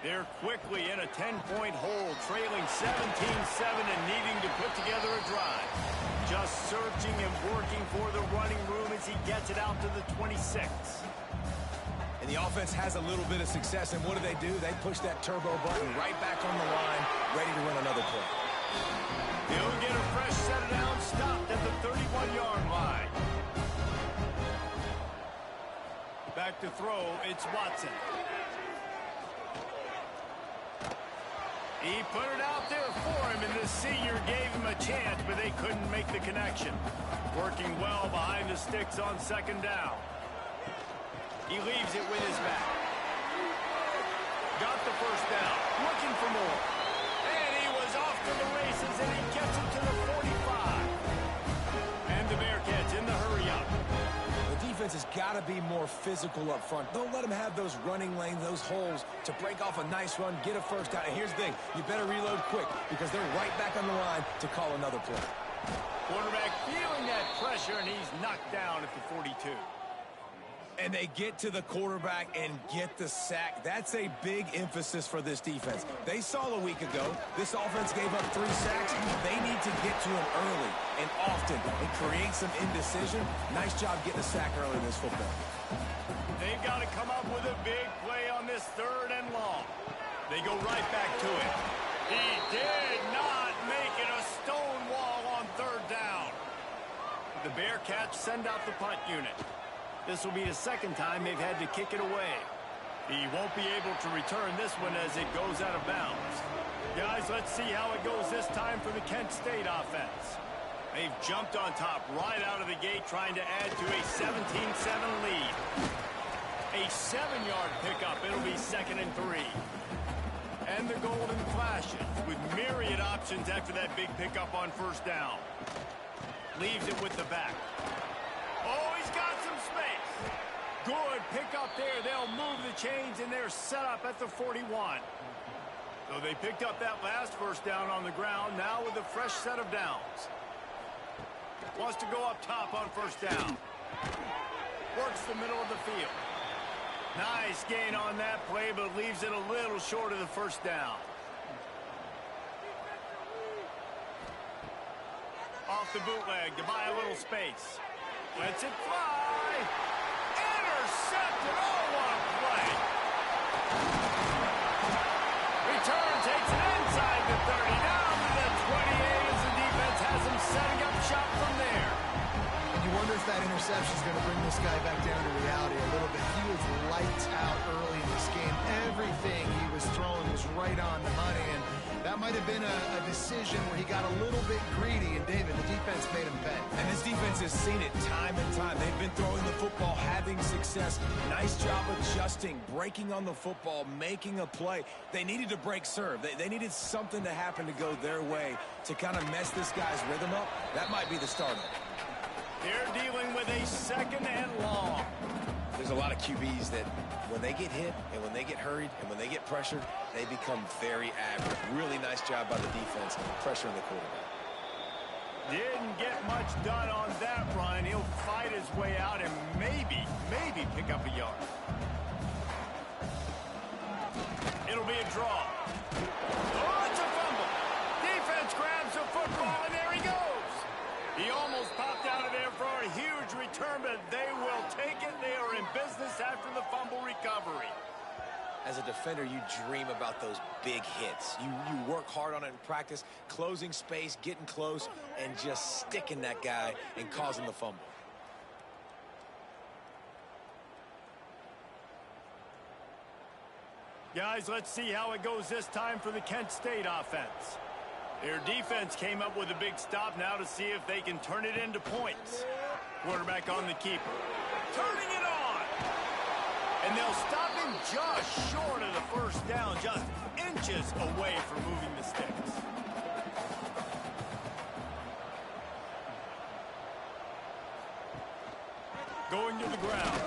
They're quickly in a 10-point hole, trailing 17-7 and needing to put together a drive. Just searching and working for the running room as he gets it out to the 26. And the offense has a little bit of success, and what do? They push that turbo button right back on the line, ready to run another play. He'll get a fresh set of downs, stopped at the 30. Back to throw, it's Watson. He put it out there for him, and the senior gave him a chance, but they couldn't make the connection. Working well behind the sticks on second down. He leaves it with his back. Got the first down, looking for more. And he was off to the races, and he gets it to the 45. And the Bearcats in the hurry-up. The defense has got to be more physical up front. Don't let them have those running lanes, those holes to break off a nice run, get a first down. And here's the thing, you better reload quick because they're right back on the line to call another play. Quarterback feeling that pressure, and he's knocked down at the 42. And they get to the quarterback and get the sack. That's a big emphasis for this defense. They saw a week ago, this offense gave up 3 sacks. They need to get to him early and often and create some indecision. Nice job getting a sack early in this football. They've got to come up with a big play on this 3rd and long. They go right back to it. He did not make it a stone wall on 3rd down. The Bearcats send out the punt unit. This will be the 2nd time they've had to kick it away. He won't be able to return this one as it goes out of bounds. Guys, let's see how it goes this time for the Kent State offense. They've jumped on top right out of the gate, trying to add to a 17-7 lead. A 7-yard pickup. It'll be 2nd and 3. And the Golden Flashes with myriad options after that big pickup on 1st down. Leaves it with the back. Oh, he's got some space. Good pickup there. They'll move the chains, and they're set up at the 41. So they picked up that last 1st down on the ground, now with a fresh set of downs. Wants to go up top on 1st down. Works the middle of the field. Nice gain on that play, but leaves it a little short of the 1st down. Off the bootleg to buy a little space. Lets it fly. Intercepted. Oh, what a play. Return takes it inside the 30. Down to the 28 as the defense has him setting up shop from there. And you wonder if that interception is going to bring this guy back down to reality a little bit. He was lights out early in this game. Everything he was throwing was right on the money, and that might have been a decision where he got a little bit greedy, and David, the defense made him pay. And this defense has seen it time and time. They've been throwing the football, having success. Nice job adjusting, breaking on the football, making a play. They needed to break serve. They needed something to happen to go their way to kind of mess this guy's rhythm up. That might be the start of it. They're dealing with a 2nd and long. There's a lot of QBs that when they get hit and when they get hurried and when they get pressured, they become very average. Really nice job by the defense pressuring the quarterback. Didn't get much done on that run. He'll fight his way out and maybe pick up a yard. It'll be a draw. Oh, it's a fumble. Defense grabs the football, and there he goes. He almost popped out of there for a huge return, but they will take it. They are in business after the fumble recovery. As a defender, you dream about those big hits. You work hard on it in practice, closing space, getting close, and just sticking that guy and causing the fumble. Guys, let's see how it goes this time for the Kent State offense. Their defense came up with a big stop now to see if they can turn it into points. Quarterback on the keeper. Turning it on! And they'll stop him just short of the 1st down, just inches away from moving the sticks. Going to the ground.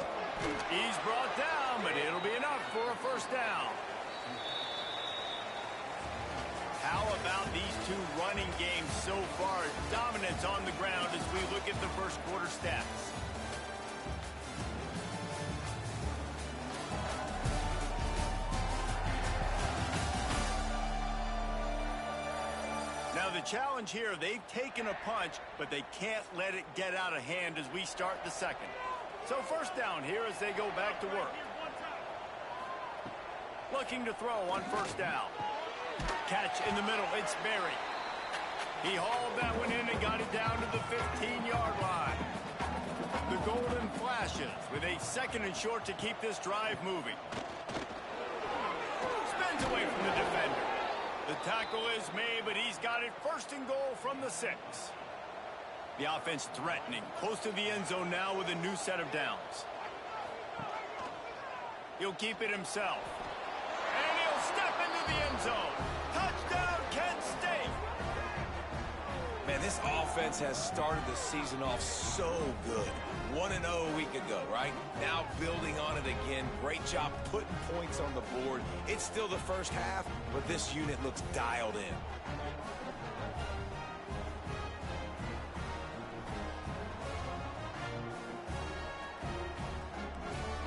He's brought down, but it'll be enough for a 1st down. How about these two running games so far? Dominance on the ground as we look at the 1st quarter stats. Now the challenge here, they've taken a punch, but they can't let it get out of hand as we start the 2nd. So 1st down here as they go back to work. Looking to throw on 1st down. Catch in the middle, it's Berry. He hauled that one in and got it down to the 15-yard line. The golden flashes with a 2nd and short to keep this drive moving. Spins away from the defender. The tackle is made, but he's got it 1st and goal from the 6. The offense threatening, close to the end zone now with a new set of downs. He'll keep it himself. And he'll step into the end zone. Touchdown, Kent State! Man, this offense has started the season off so good. 1-0 a week ago, right? Now building on it again. Great job putting points on the board. It's still the first half, but this unit looks dialed in.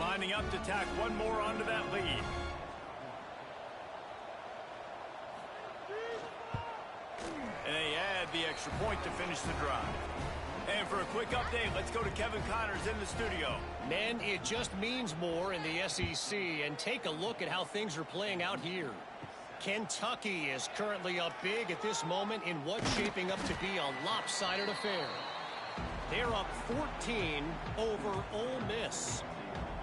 Lining up to tack one more onto that lead. And they add the extra point to finish the drive. And for a quick update, let's go to Kevin Connors in the studio. Men, it just means more in the SEC, and take a look at how things are playing out here. Kentucky is currently up big at this moment in what's shaping up to be a lopsided affair. They're up 14 over Ole Miss.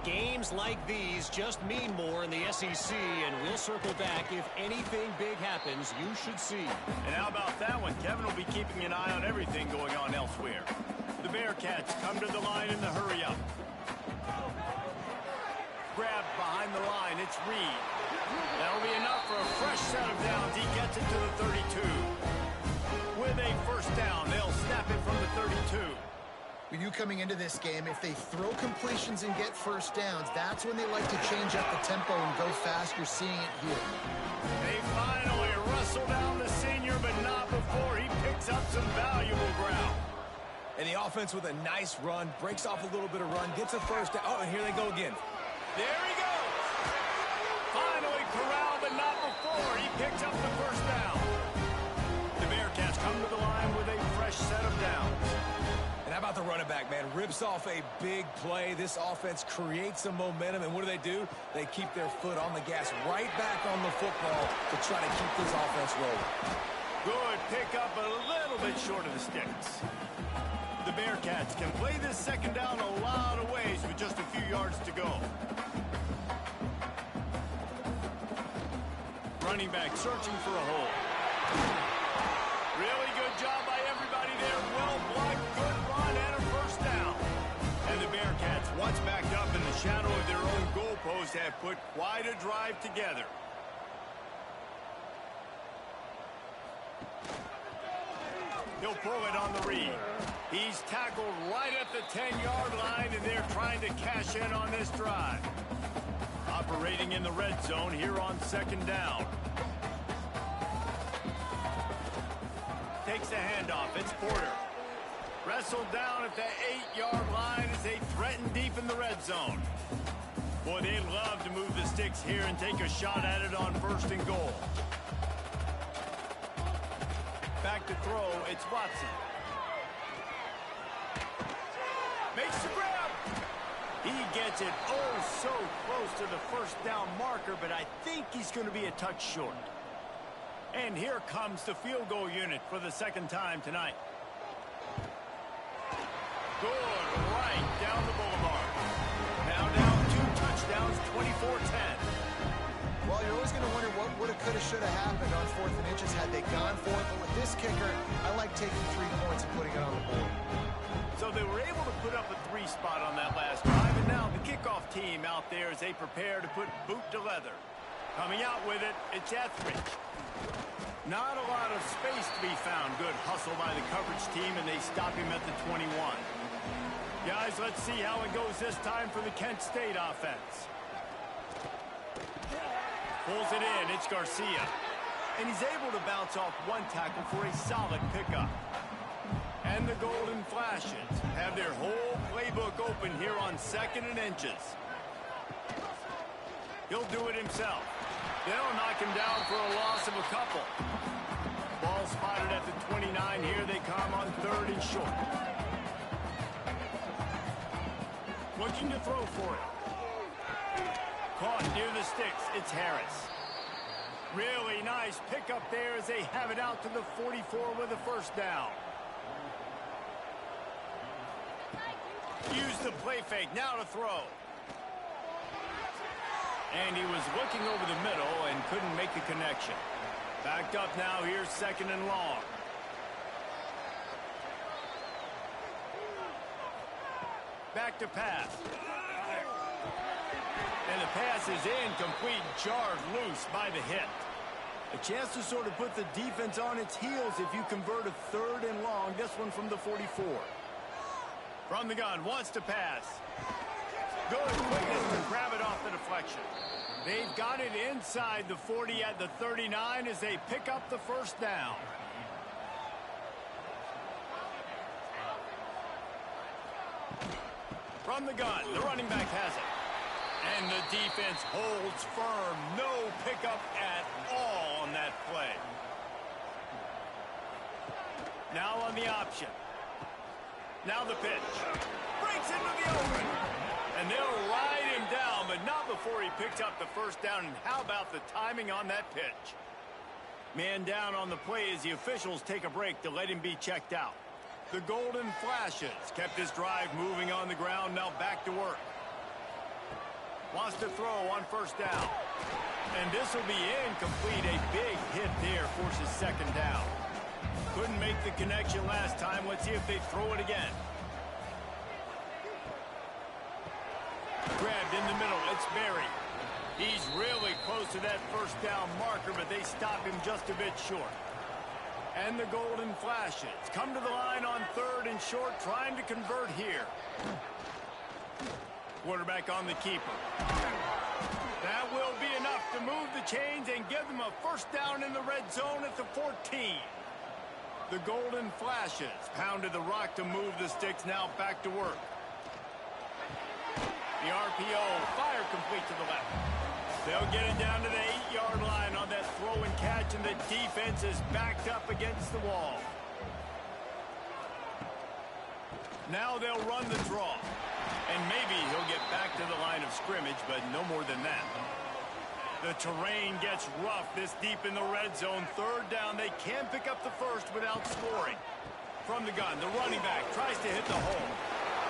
Games like these just mean more in the SEC, and we'll circle back if anything big happens you should see. And how about that one? Kevin will be keeping an eye on everything going on elsewhere. The Bearcats come to the line in the hurry-up. Grabbed behind the line, it's Reed. That'll be enough for a fresh set of downs. He gets it to the 32. With a 1st down, they'll snap it from the 32. We knew coming into this game, if they throw completions and get 1st downs, that's when they like to change up the tempo and go fast. You're seeing it here. They finally wrestle down the senior, but not before he picks up some valuable ground. And the offense with a nice run, breaks off a little bit of run, gets a 1st down. Oh, and here they go again. There he goes. Finally corralled, but not before he picks up the 1st down. The Bearcats come to the line with a fresh set of downs. And how about the running back, man? Rips off a big play. This offense creates some momentum, and what do? They keep their foot on the gas, right back on the football to try to keep this offense rolling. Good pickup, a little bit short of the sticks. The Bearcats can play this 2nd down a lot of ways with just a few yards to go. Running back searching for a hole. Really good job by everybody there. Well blocked, good run, and a 1st down. And the Bearcats, once backed up in the shadow of their own goalpost, have put quite a drive together. He'll pull it on the read. He's tackled right at the 10-yard line, and they're trying to cash in on this drive. Operating in the red zone here on 2nd down. Takes the handoff. It's Porter. Wrestled down at the 8-yard line as they threaten deep in the red zone. Boy, they'd love to move the sticks here and take a shot at it on 1st and goal. Back to throw, it's Watson. Makes the grab. He gets it so close to the 1st down marker, but I think he's going to be a touch short. And here comes the field goal unit for the 2nd time tonight. Good, right down the boulevard. Now down 2 touchdowns, 24-10. Well, you're always going to wonder what woulda, coulda, shoulda happened on 4th and inches had they gone for it. But with this kicker, I like taking 3 points and putting it on the board. So they were able to put up a 3 spot on that last drive, and now the kickoff team out there as they prepare to put boot to leather. Coming out with it, it's Etheridge. Not a lot of space to be found. Good hustle by the coverage team, and they stop him at the 21. Guys, let's see how it goes this time for the Kent State offense. Pulls it in, it's Garcia. And he's able to bounce off 1 tackle for a solid pickup. And the Golden Flashes have their whole playbook open here on 2nd and inches. He'll do it himself. They'll knock him down for a loss of a couple. Ball spotted at the 29. Here they come on 3rd and short. Looking to throw for it. Caught near the sticks. It's Harris. Really nice pickup there as they have it out to the 44 with a 1st down. Use the play fake. Now to throw. And he was looking over the middle and couldn't make a connection. Backed up now. Here's 2nd and long. Back to pass. And the pass is incomplete, jarred loose by the hit. A chance to sort of put the defense on its heels if you convert a 3rd and long. This one from the 44. From the gun, wants to pass. Good quickness to grab it off the deflection. They've got it inside the 40 at the 39 as they pick up the 1st down. From the gun, the running back has it. And the defense holds firm. No pickup at all on that play. Now on the option. Now the pitch. Breaks into the open. And they'll ride him down, but not before he picks up the 1st down. And how about the timing on that pitch? Man down on the play as the officials take a break to let him be checked out. The golden flashes kept his drive moving on the ground. Now back to work. Wants to throw on 1st down. And this will be incomplete. A big hit there forces 2nd down. Couldn't make the connection last time. Let's see if they throw it again. Grabbed in the middle. It's Berry. He's really close to that 1st down marker, but they stop him just a bit short. And the golden flashes come to the line on 3rd and short, trying to convert here. Quarterback on the keeper. That will be enough to move the chains and give them a 1st down in the red zone at the 14. The golden flashes pounded the rock to move the sticks. Now back to work. The RPO, fire complete to the left. They'll get it down to the 8-yard line on that throw and catch, and the defense is backed up against the wall. Now they'll run the draw. And maybe he'll get back to the line of scrimmage, but no more than that. The terrain gets rough this deep in the red zone. 3rd down, they can pick up the 1st without scoring. From the gun, the running back tries to hit the hole.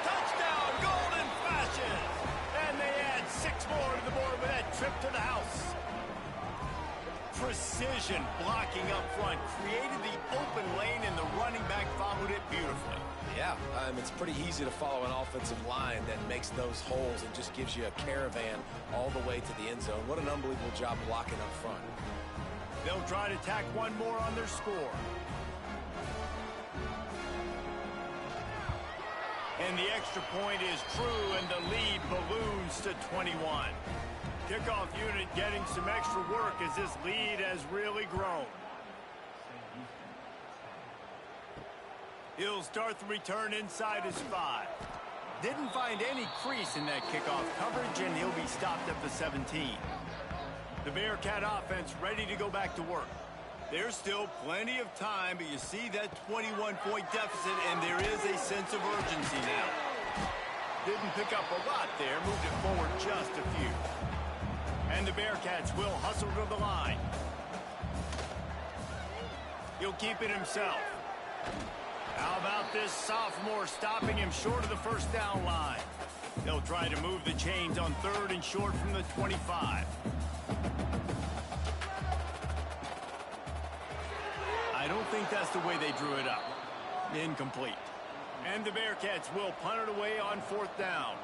Touchdown, golden flashes! And they add 6 more to the board with that trip to the house. Precision blocking up front created the open lane, and the running back followed it beautifully. Yeah, it's pretty easy to follow an offensive line that makes those holes and just gives you a caravan all the way to the end zone. What an unbelievable job blocking up front. They'll try to tack one more on their score. And the extra point is true, and the lead balloons to 21. Kickoff unit getting some extra work as this lead has really grown. He'll start the return inside his 5. Didn't find any crease in that kickoff coverage, and he'll be stopped at the 17. The Bearcat offense ready to go back to work. There's still plenty of time, but you see that 21-point deficit, and there is a sense of urgency now. Didn't pick up a lot there, moved it forward just a few. And the Bearcats will hustle to the line. He'll keep it himself. How about this sophomore stopping him short of the 1st down line? They'll try to move the chains on 3rd and short from the 25. I don't think that's the way they drew it up. Incomplete. And the Bearcats will punt it away on 4th down.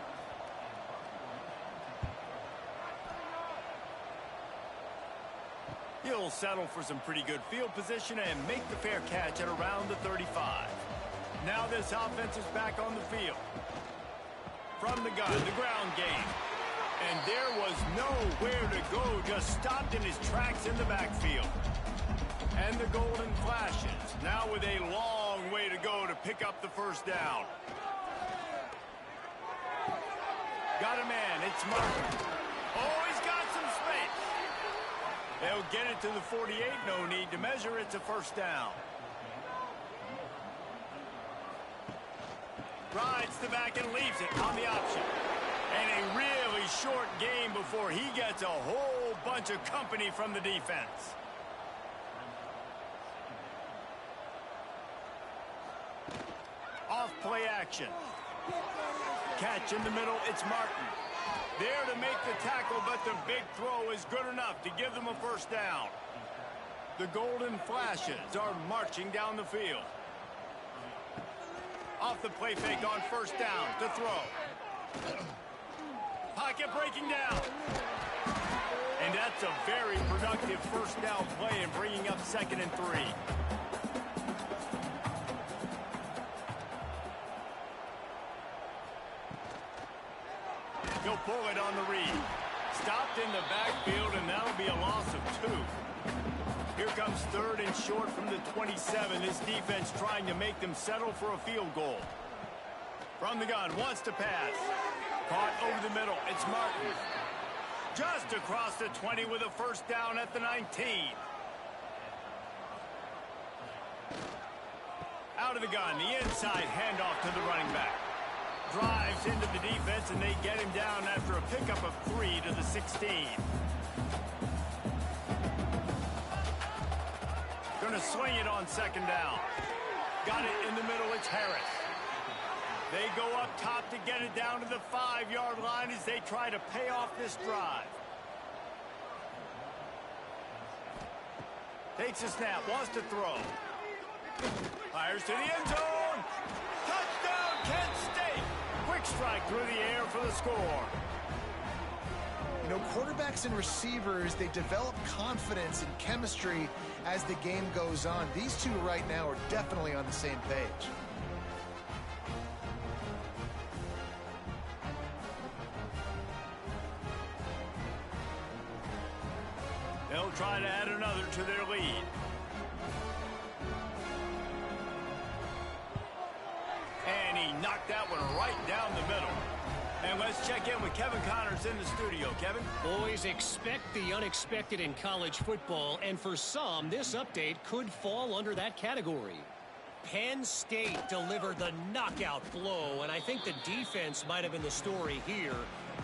He'll settle for some pretty good field position and make the fair catch at around the 35. Now this offense is back on the field. From the gun, the ground game. And there was nowhere to go, just stopped in his tracks in the backfield. And the golden flashes, now with a long way to go to pick up the 1st down. Got a man, it's Martin. Oh, he's got some space. They'll get it to the 48, no need to measure, it's a 1st down. Rides the back and leaves it on the option. And a really short game before he gets a whole bunch of company from the defense. Off play action. Catch in the middle, it's Martin. There to make the tackle, but the big throw is good enough to give them a first down. The Golden Flashes are marching down the field. Off the play fake on first down to throw. Pocket breaking down. And that's a very productive first down play and bringing up 2nd and 3. He'll pull it on the read. Stopped in the backfield, and that'll be a loss of 2. Here comes 3rd and short from the 27. This defense trying to make them settle for a field goal. From the gun, wants to pass. Caught over the middle. It's Martin. Just across the 20 with a first down at the 19. Out of the gun, the inside handoff to the running back. Drives into the defense, and they get him down after a pickup of 3 to the 16. Going to swing it on 2nd down. Got it in the middle, it's Harris. They go up top to get it down to the 5-yard line as they try to pay off this drive. Takes a snap, wants to throw. Fires to the end zone. Touchdown, Kent State. Quick strike through the air for the score. You know, quarterbacks and receivers, they develop confidence and chemistry as the game goes on. These two right now are definitely on the same page. They'll try to add another to their lead. And he knocked that one right down the middle. And let's check in with Kevin Connors in the studio. Kevin? Boys, expect the unexpected in college football, and for some, this update could fall under that category. Penn State delivered the knockout blow, and I think the defense might have been the story here.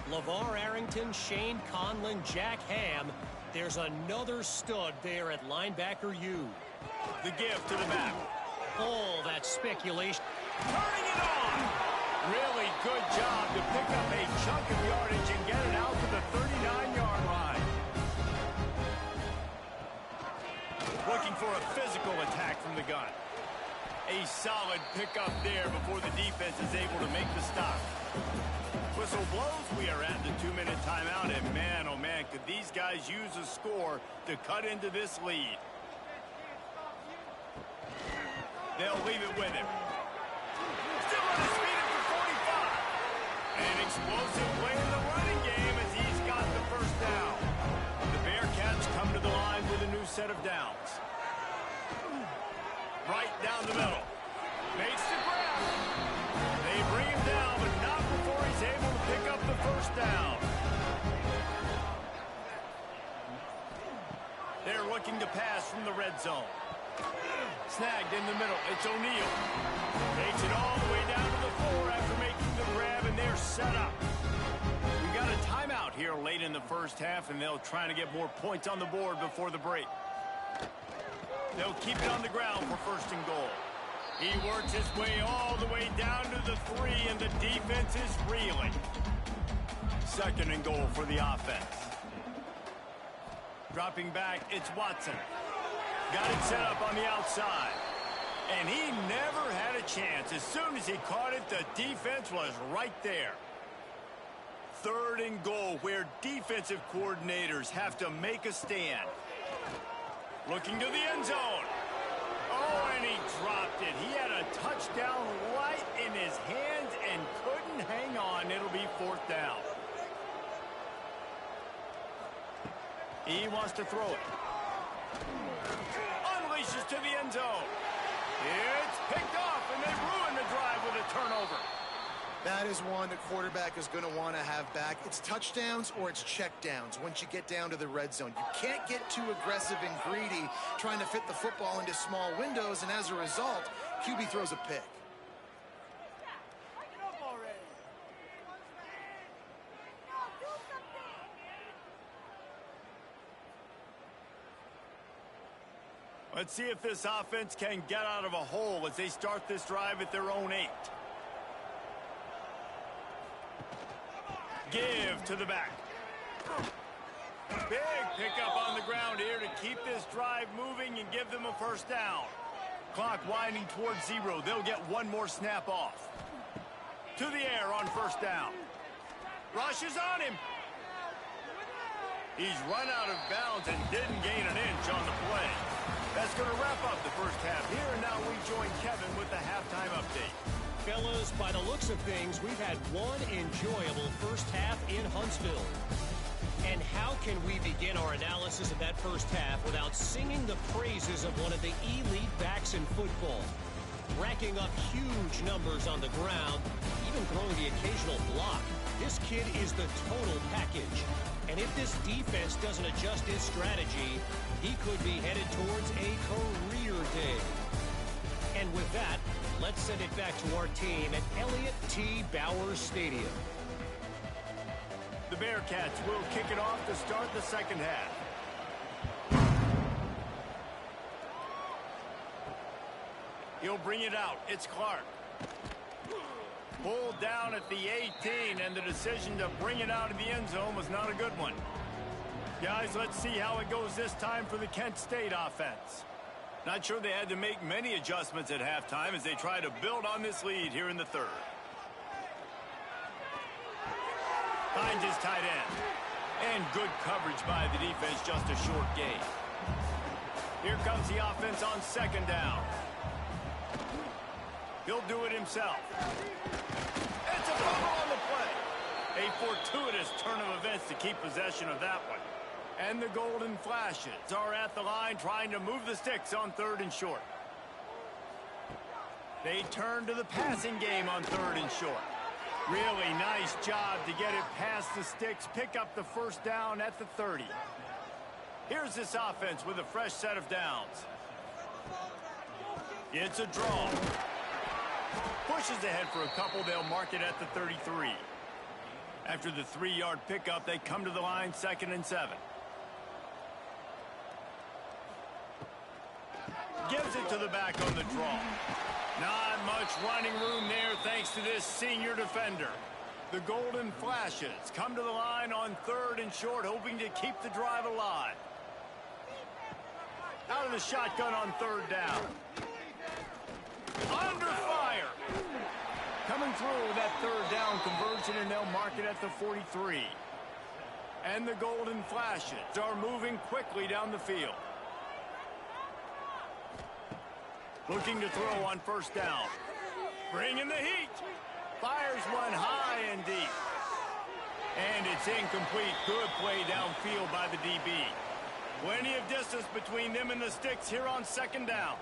LeVar Arrington, Shane Conlon, Jack Ham. There's another stud there at linebacker U. The give to the back. All that speculation. Turning it on! Really good job to pick up a chunk of yardage and get it out to the 39-yard line. Looking for a physical attack from the gun. A solid pickup there before the defense is able to make the stop. Whistle blows, we are at the 2-minute timeout, and man, oh man, could these guys use a score to cut into this lead. They'll leave it with him. Still on his feet at the 45. An explosive play in the running game as he's got the first down. The Bearcats come to the line with a new set of downs. Right down the middle. Makes the grab. They bring him down, but not before he's able to pick up the first down. They're looking to pass from the red zone. Snagged in the middle. It's O'Neal. Takes it all the way down to the 4 after making the grab, and they're set up. We got a timeout here late in the first half, and they'll try to get more points on the board before the break. They'll keep it on the ground for 1st and goal. He works his way all the way down to the 3, and the defense is reeling. 2nd and goal for the offense. Dropping back, it's Watson. Got it set up on the outside. And he never had a chance. As soon as he caught it, the defense was right there. 3rd and goal, where defensive coordinators have to make a stand. Looking to the end zone. Oh, and he dropped it. He had a touchdown right in his hands and couldn't hang on. It'll be 4th down. He wants to throw it. Unleashes to the end zone. It's picked off, and they ruin the drive with a turnover. That is one the quarterback is going to want to have back. It's touchdowns or it's checkdowns once you get down to the red zone. You can't get too aggressive and greedy trying to fit the football into small windows, and as a result, QB throws a pick. Let's see if this offense can get out of a hole as they start this drive at their own 8. Give to the back. Big pickup on the ground here to keep this drive moving and give them a first down. Clock winding towards 0. They'll get one more snap off. To the air on first down. Rushes on him. He's run out of bounds and didn't gain an inch on the play. That's going to wrap up the first half here, and now we join Kevin with the halftime update. Fellas, by the looks of things, we've had one enjoyable first half in Huntsville. And how can we begin our analysis of that first half without singing the praises of one of the elite backs in football? Racking up huge numbers on the ground, even throwing the occasional block. This kid is the total package. And if this defense doesn't adjust his strategy, he could be headed towards a career day. And with that, let's send it back to our team at Elliott T. Bowers Stadium. The Bearcats will kick it off to start the second half. He'll bring it out. It's Clark. Pulled down at the 18, and the decision to bring it out of the end zone was not a good one. Guys, let's see how it goes this time for the Kent State offense. Not sure they had to make many adjustments at halftime as they try to build on this lead here in the third. Finds his tight end. And good coverage by the defense, just a short gain. Here comes the offense on second down. He'll do it himself. It's a fumble on the play. A fortuitous turn of events to keep possession of that one. And the Golden Flashes are at the line trying to move the sticks on third and short. They turn to the passing game on third and short. Really nice job to get it past the sticks, pick up the first down at the 30. Here's this offense with a fresh set of downs. It's a draw. Pushes ahead for a couple. They'll mark it at the 33. After the 3-yard pickup, they come to the line 2nd and 7. Gives it to the back on the draw. Not much running room there thanks to this senior defender. The Golden Flashes come to the line on third and short, hoping to keep the drive alive. Out of the shotgun on third down. Under fire. Coming through with that third down conversion, and they'll mark it at the 43. And the Golden Flashes are moving quickly down the field. Looking to throw on first down. Bringing the heat. Fires one high and deep. And it's incomplete. Good play downfield by the DB. Plenty of distance between them and the sticks here on second down.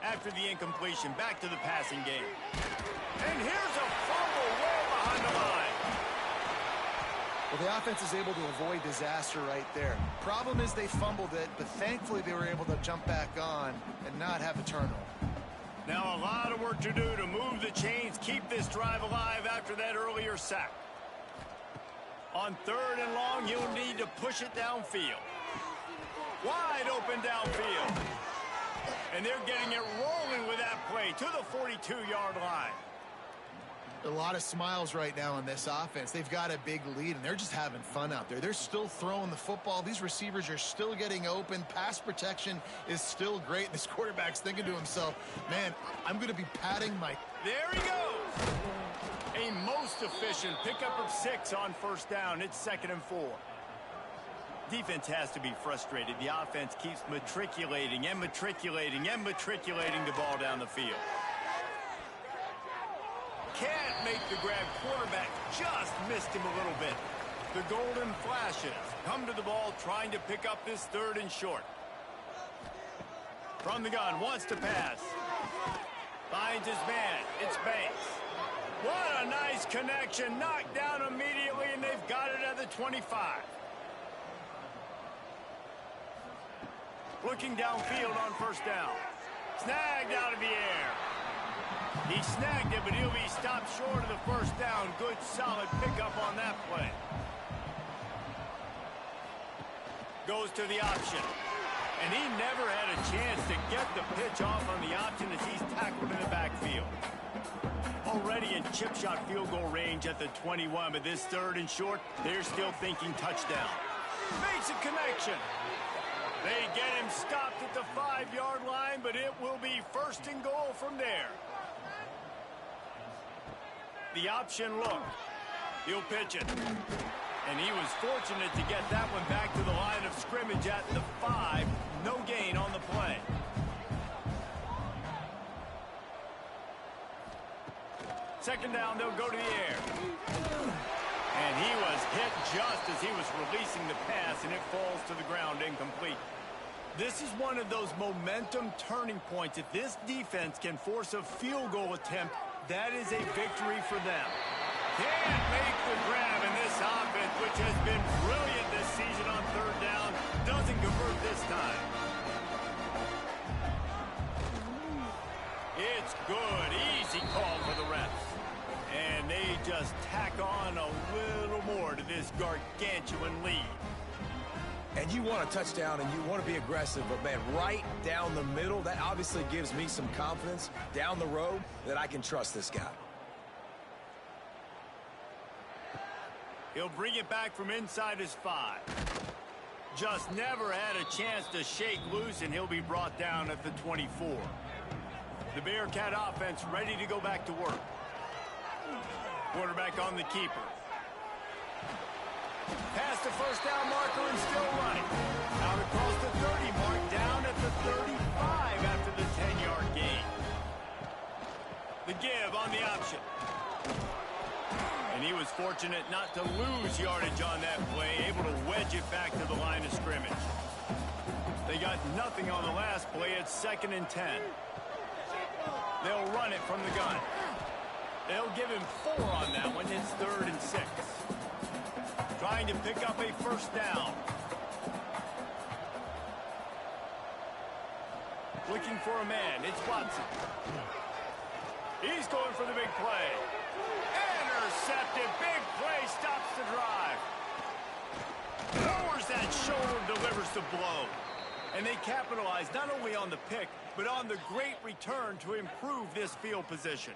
After the incompletion, back to the passing game. And here's a fumble way behind the line. Well, the offense is able to avoid disaster right there. Problem is they fumbled it, but thankfully they were able to jump back on and not have a turnover. Now a lot of work to do to move the chains, keep this drive alive after that earlier sack. On third and long, he'll need to push it downfield. Wide open downfield. And they're getting it rolling with that play to the 42-yard line. A lot of smiles right now on this offense. They've got a big lead, and they're just having fun out there. They're still throwing the football. These receivers are still getting open. Pass protection is still great. This quarterback's thinking to himself, man, I'm going to be patting my... There he goes. A most efficient pickup of 6 on first down. It's 2nd and 4. Defense has to be frustrated. The offense keeps matriculating and matriculating and matriculating the ball down the field. Can't make the grab. Quarterback just missed him a little bit. The Golden Flashes come to the ball trying to pick up this third and short. From the gun, wants to pass. Finds his man. It's Banks. What a nice connection. Knocked down immediately, and they've got it at the 25. Looking downfield on first down. Snagged out of the air. He snagged it, but he'll be stopped short of the first down. Good, solid pickup on that play. Goes to the option. And he never had a chance to get the pitch off on the option as he's tackled in the backfield. already in chip shot field goal range at the 21, but this 3rd and short, they're still thinking touchdown. Makes a connection. They get him stopped at the 5-yard line, but it will be 1st and goal from there. The option look. He'll pitch it. And he was fortunate to get that one back to the line of scrimmage at the 5. No gain on the play. Second down, they'll go to the air. And he was hit just as he was releasing the pass, and it falls to the ground incomplete. This is one of those momentum turning points. If this defense can force a field goal attempt, that is a victory for them. Can't make the grab, and this offense, which has been brilliant this season on 3rd down, doesn't convert this time. It's good. Easy call for the refs. And they just tack on a little more to this gargantuan lead. And you want a touchdown and you want to be aggressive, but, man, right down the middle, that obviously gives me some confidence down the road that I can trust this guy. He'll bring it back from inside his 5. Just never had a chance to shake loose, and he'll be brought down at the 24. The Bearcat offense ready to go back to work. Quarterback on the keeper. Past the 1st down marker and still running. Out across the 30 mark, down at the 35 after the 10-yard gain. The give on the option. And he was fortunate not to lose yardage on that play, able to wedge it back to the line of scrimmage. They got nothing on the last play. It's 2nd and 10. They'll run it from the gun. They'll give him 4 on that one. It's 3rd and 6. Trying to pick up a 1st down. Looking for a man. It's Watson. He's going for the big play. Intercepted. Big play stops the drive. Lowers that shoulder, delivers the blow. And they capitalize not only on the pick, but on the great return to improve this field position.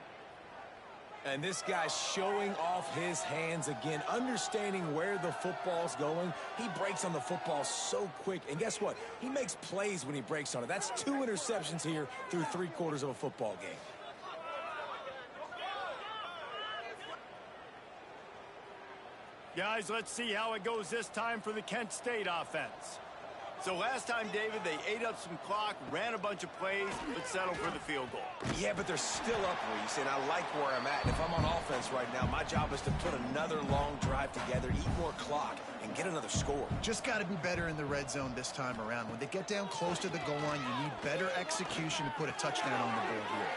And this guy's showing off his hands again, understanding where the football's going. He breaks on the football so quick. And guess what? He makes plays when he breaks on it. That's 2 interceptions here through 3/4 of a football game. Guys, let's see how it goes this time for the Kent State offense. So last time, David, they ate up some clock, ran a bunch of plays, but settled for the field goal. Yeah, but they're still up, Reese, and I like where I'm at. And if I'm on offense right now, my job is to put another long drive together, eat more clock, and get another score. Just got to be better in the red zone this time around. When they get down close to the goal line, you need better execution to put a touchdown on the board here.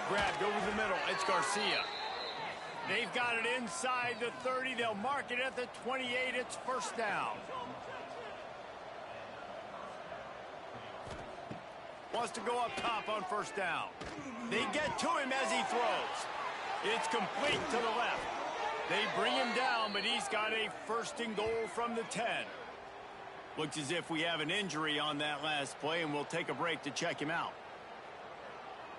Grabbed over the middle. It's Garcia. They've got it inside the 30. They'll mark it at the 28. It's 1st down. Wants to go up top on 1st down. They get to him as he throws. It's complete to the left. They bring him down, but he's got a 1st and goal from the 10. Looks as if we have an injury on that last play, and we'll take a break to check him out.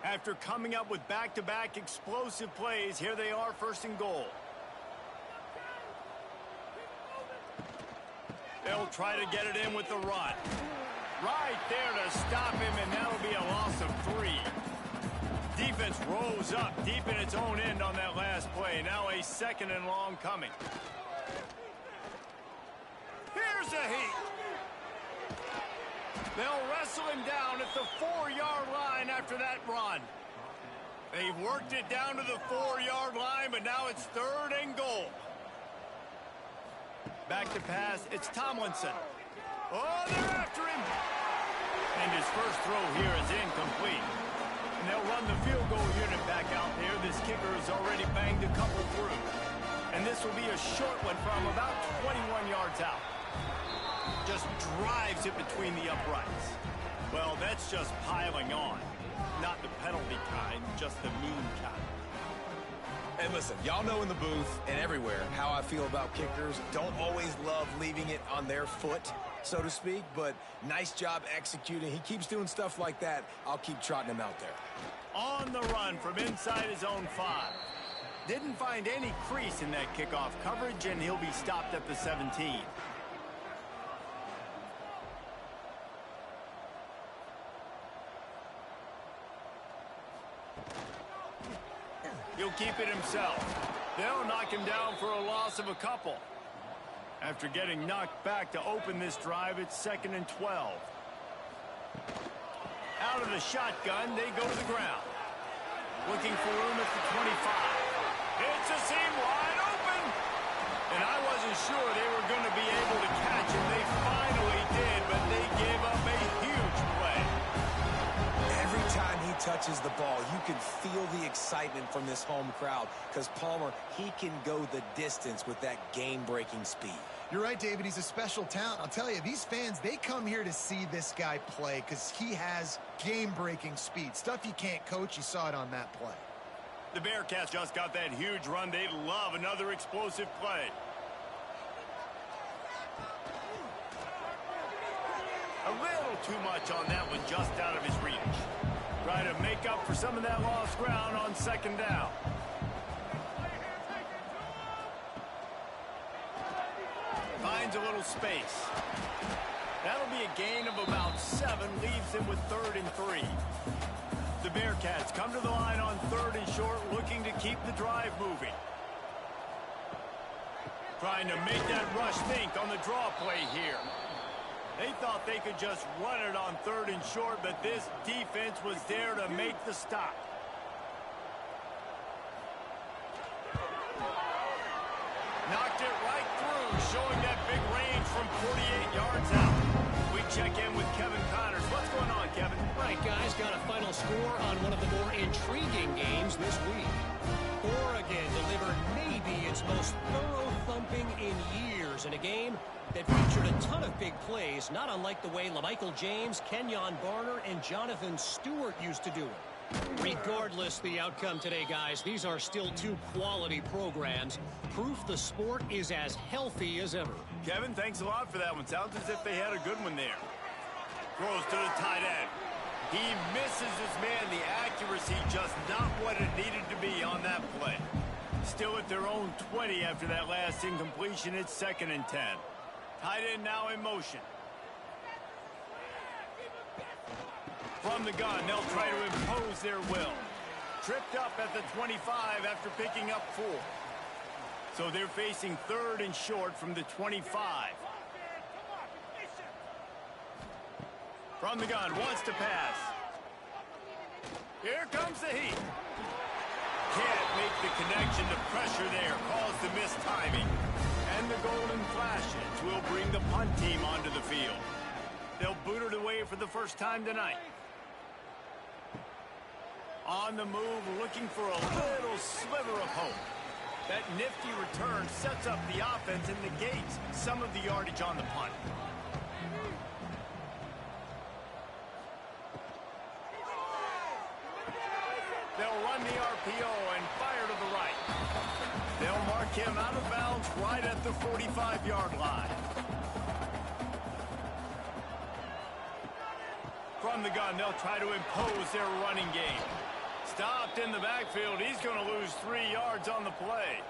After coming up with back-to-back explosive plays, here they are, 1st and goal. They'll try to get it in with the run. Right there to stop him, and that'll be a loss of 3. Defense rose up deep in its own end on that last play. Now a 2nd and long coming. Here's a heat. They'll wrestle him down at the 4-yard line after that run. They've worked it down to the 4-yard line, but now it's 3rd and goal. Back to pass. It's Tomlinson. Oh, they're after him. And his first throw here is incomplete. And they'll run the field goal unit back out there. This kicker has already banged a couple through. And this will be a short one from about 21 yards out. Just drives it between the uprights. Well, that's just piling on. Not the penalty kind, just the mean kind. And listen, y'all know in the booth and everywhere how I feel about kickers. Don't always love leaving it on their foot, so to speak, but nice job executing. He keeps doing stuff like that. I'll keep trotting him out there. On the run from inside his own 5. Didn't find any crease in that kickoff coverage, and he'll be stopped at the 17. He'll keep it himself. They'll knock him down for a loss of a couple. After getting knocked back to open this drive, it's 2nd and 12. Out of the shotgun, they go to the ground. Looking for room at the 25. It's a seam wide open. And I wasn't sure they were going to be able to catch him. They finally did, but they gave up a huge play. Every time he touches the ball, you can feel the excitement from this home crowd because Palmer, he can go the distance with that game-breaking speed. You're right, David. He's a special talent. I'll tell you, these fans, they come here to see this guy play because he has game-breaking speed. Stuff you can't coach. You saw it on that play. The Bearcats just got that huge run. They love another explosive play. A little too much on that one, just out of his reach. Try to make up for some of that lost ground on 2nd down. Finds a little space. That'll be a gain of about 7, leaves him with 3rd and 3. The Bearcats come to the line on 3rd and short, looking to keep the drive moving. Trying to make that rush think on the draw play here. They thought they could just run it on 3rd and short, but this defense was there to make the stop. Knocked it right through, showing that big range from 48 yards out. We check in with Kevin Connors. What's going on, Kevin? Right, guys, got a final score on one of the more intriguing games this week. Oregon delivered maybe its most thorough thumping in years in a game that featured a ton of big plays, not unlike the way LaMichael James, Kenyon Barner, and Jonathan Stewart used to do it. Regardless the outcome today, guys, these are still two quality programs. Proof the sport is as healthy as ever. Kevin, thanks a lot for that one. Sounds as if they had a good one there. Throws to the tight end. He misses his man. The accuracy just not what it needed to be on that play. Still at their own 20 after that last incompletion. It's 2nd and 10. Tight end now in motion. From the gun, they'll try to impose their will. Tripped up at the 25 after picking up 4. So they're facing 3rd and short from the 25. From the gun, wants to pass. Here comes the heat. Can't make the connection to pressure there. Calls the missed timing. And the golden flashes will bring the punt team onto the field. They'll boot it away for the first time tonight. On the move, looking for a little sliver of hope. That nifty return sets up the offense and negates some of the yardage on the punt. They'll run the RPO and fire to the right. They'll mark him out of bounds right at the 45-yard line. From the gun, they'll try to impose their running game. Stopped in the backfield. He's going to lose 3 yards on the play.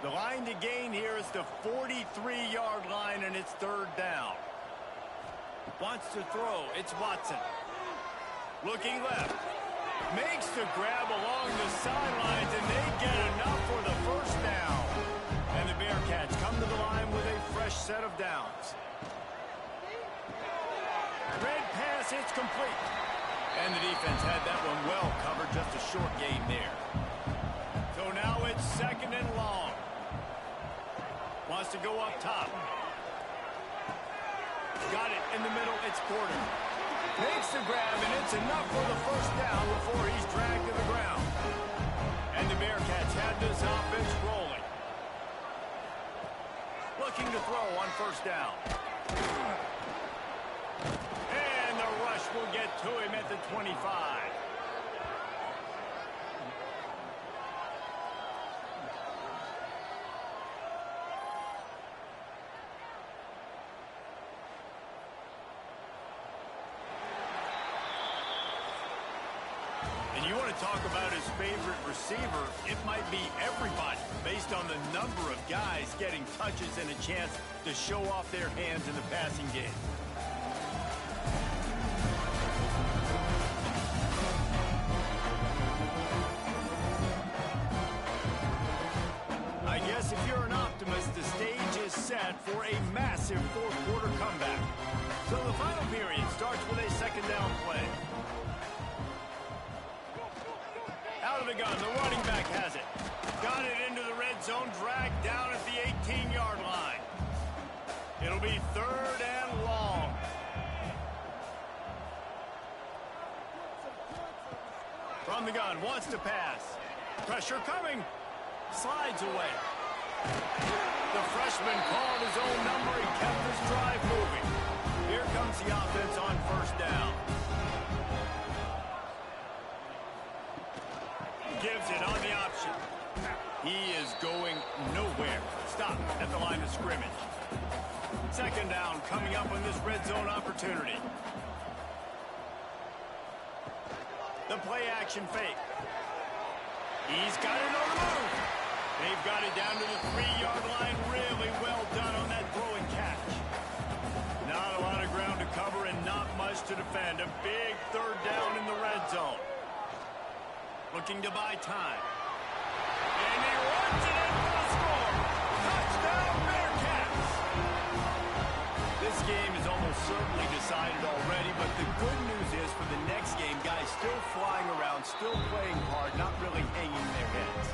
The line to gain here is the 43-yard line, and it's 3rd down. Wants to throw. It's Watson. Looking left. Makes the grab along the sidelines, and they get enough for the first down. And the Bearcats come to the line with a fresh set of downs. Red pass, it's complete. And the defense had that one well covered, just a short gain there. So now it's 2nd and long. Wants to go up top. Got it in the middle, it's Porter. Makes the grab, and it's enough for the first down before he's dragged to the ground. And the Bearcats had this offense rolling. Looking to throw on 1st down. And the rush will get to him at the 25. talk about his favorite receiver, it might be everybody based on the number of guys getting touches and a chance to show off their hands in the passing game. I guess if you're an optimist, the stage is set for a massive fourth-quarter comeback. So the final period starts with a second down play. Out of the gun, the running back has it. Got it into the red zone, dragged down at the 18-yard line. It'll be third and long. From the gun, wants to pass. Pressure coming. Slides away. The freshman called his own number. He kept his drive moving. Here comes the offense on first down. Gives it on the option. He is going nowhere. Stop at the line of scrimmage. Second down coming up on this red zone opportunity. The play action fake. He's got it on the move. They've got it down to the 3-yard line. Really well done on that throw and catch. Not a lot of ground to cover and not much to defend. A big third down in the red zone. Looking to buy time. And he runs it in for the score. Touchdown, Bearcats. This game is almost certainly decided already, but the good news is for the next game, guys still flying around, still playing hard, not really hanging their heads.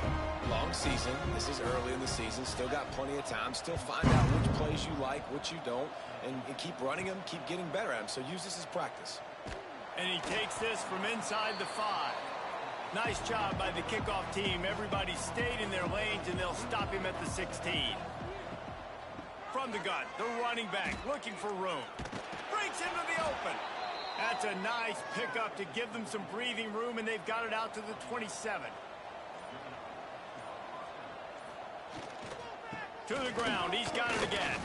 Long season. This is early in the season. Still got plenty of time. Still find out which plays you like, which you don't, and keep running them, keep getting better at them. So use this as practice. And he takes this from inside the 5. Nice job by the kickoff team. Everybody stayed in their lanes, and they'll stop him at the 16. From the gun, the running back looking for room. Breaks into the open. That's a nice pickup to give them some breathing room, and they've got it out to the 27. To the ground, he's got it again.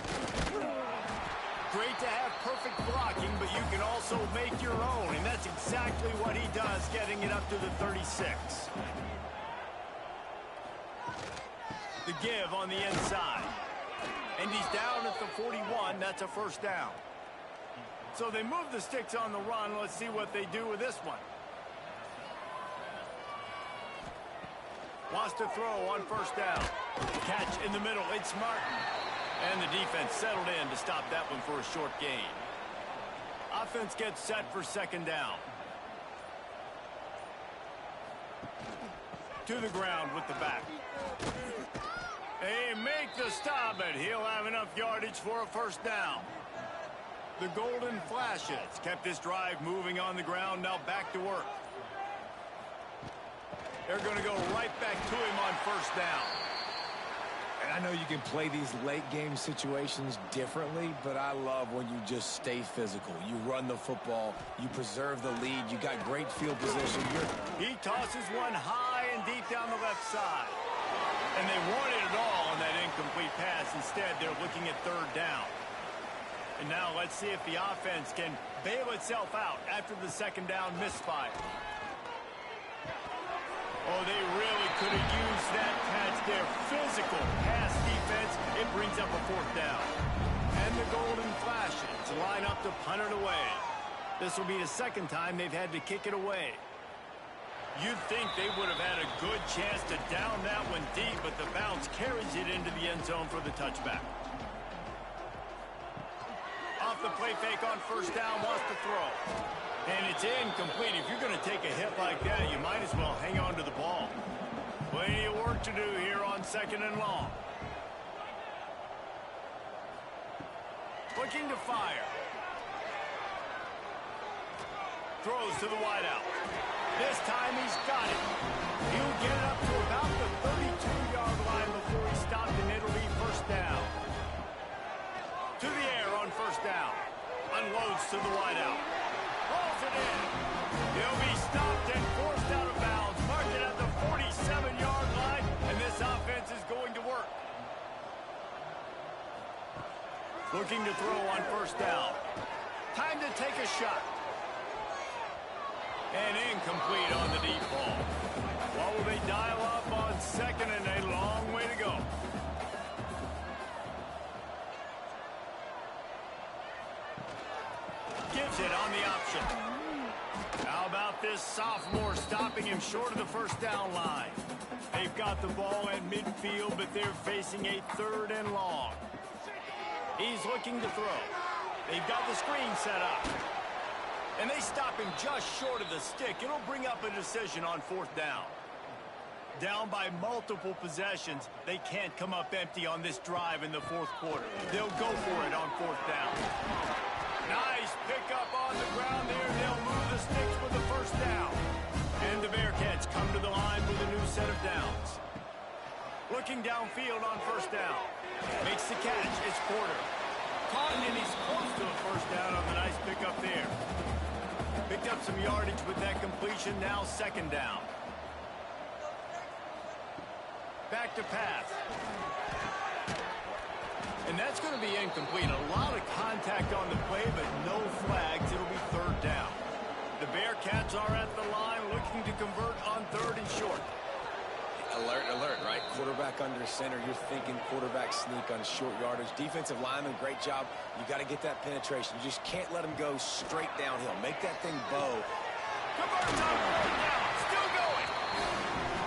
Great to have perfect blocking, but you can also make your own, and that's exactly what he does, getting it up to the 36. The give on the inside. And he's down at the 41. That's a first down. So they move the sticks on the run. Let's see what they do with this one. Wants to throw on first down. Catch in the middle. It's Martin. And the defense settled in to stop that one for a short gain. Offense gets set for second down. To the ground with the back. They make the stop, but he'll have enough yardage for a first down. The golden flashes kept this drive moving on the ground. Now back to work. They're going to go right back to him on first down. And I know you can play these late game situations differently, but I love when you just stay physical. You run the football, you preserve the lead, you got great field position. He tosses one high and deep down the left side. And they wanted it all on that incomplete pass. Instead, they're looking at third down. And now let's see if the offense can bail itself out after the second down misfire. Oh, they really could have used that catch there. Physical pass defense. It brings up a fourth down. And the golden flashes line up to punt it away. This will be the second time they've had to kick it away. You'd think they would have had a good chance to down that one deep, but the bounce carries it into the end zone for the touchback. Off the play fake on first down, wants to throw. And it's incomplete. If you're going to take a hit like that, you might as well hang on to the ball. Plenty of work to do here on second and long. Looking to fire. Throws to the wideout. This time he's got it. He'll get it up to about the 32-yard line before he stopped, and it'll be first down. To the air on first down. Unloads to the wideout. Rolls it in. He'll be stopped and forced out of bounds. Marked it at the 47-yard line, and this offense is going to work. Looking to throw on first down. Time to take a shot. And incomplete on the deep ball. What will they dial up on second and a long way to go? Gives it on the option. How about this sophomore stopping him short of the first down line? They've got the ball at midfield, but they're facing a 3rd and long. He's looking to throw. They've got the screen set up. And they stop him just short of the stick. It'll bring up a decision on 4th down. Down by multiple possessions, they can't come up empty on this drive in the 4th quarter. They'll go for it on 4th down. Nice pickup on the ground there. They'll move the sticks with the first down. And the Bearcats come to the line with a new set of downs. Looking downfield on first down. Makes the catch. It's Porter. Caught, and he's close to a first down on the nice pickup there. Picked up some yardage with that completion. Now 2nd down. Back to pass. And that's going to be incomplete. A lot of contact on the play, but no flags. It'll be 3rd down. The Bearcats are at the line looking to convert on 3rd and short. Alert, alert, right? Quarterback under center. You're thinking quarterback sneak on short yardage. Defensive lineman, great job. You got to get that penetration. You just can't let him go straight downhill. Make that thing bow. Converts on 4th down. Still going.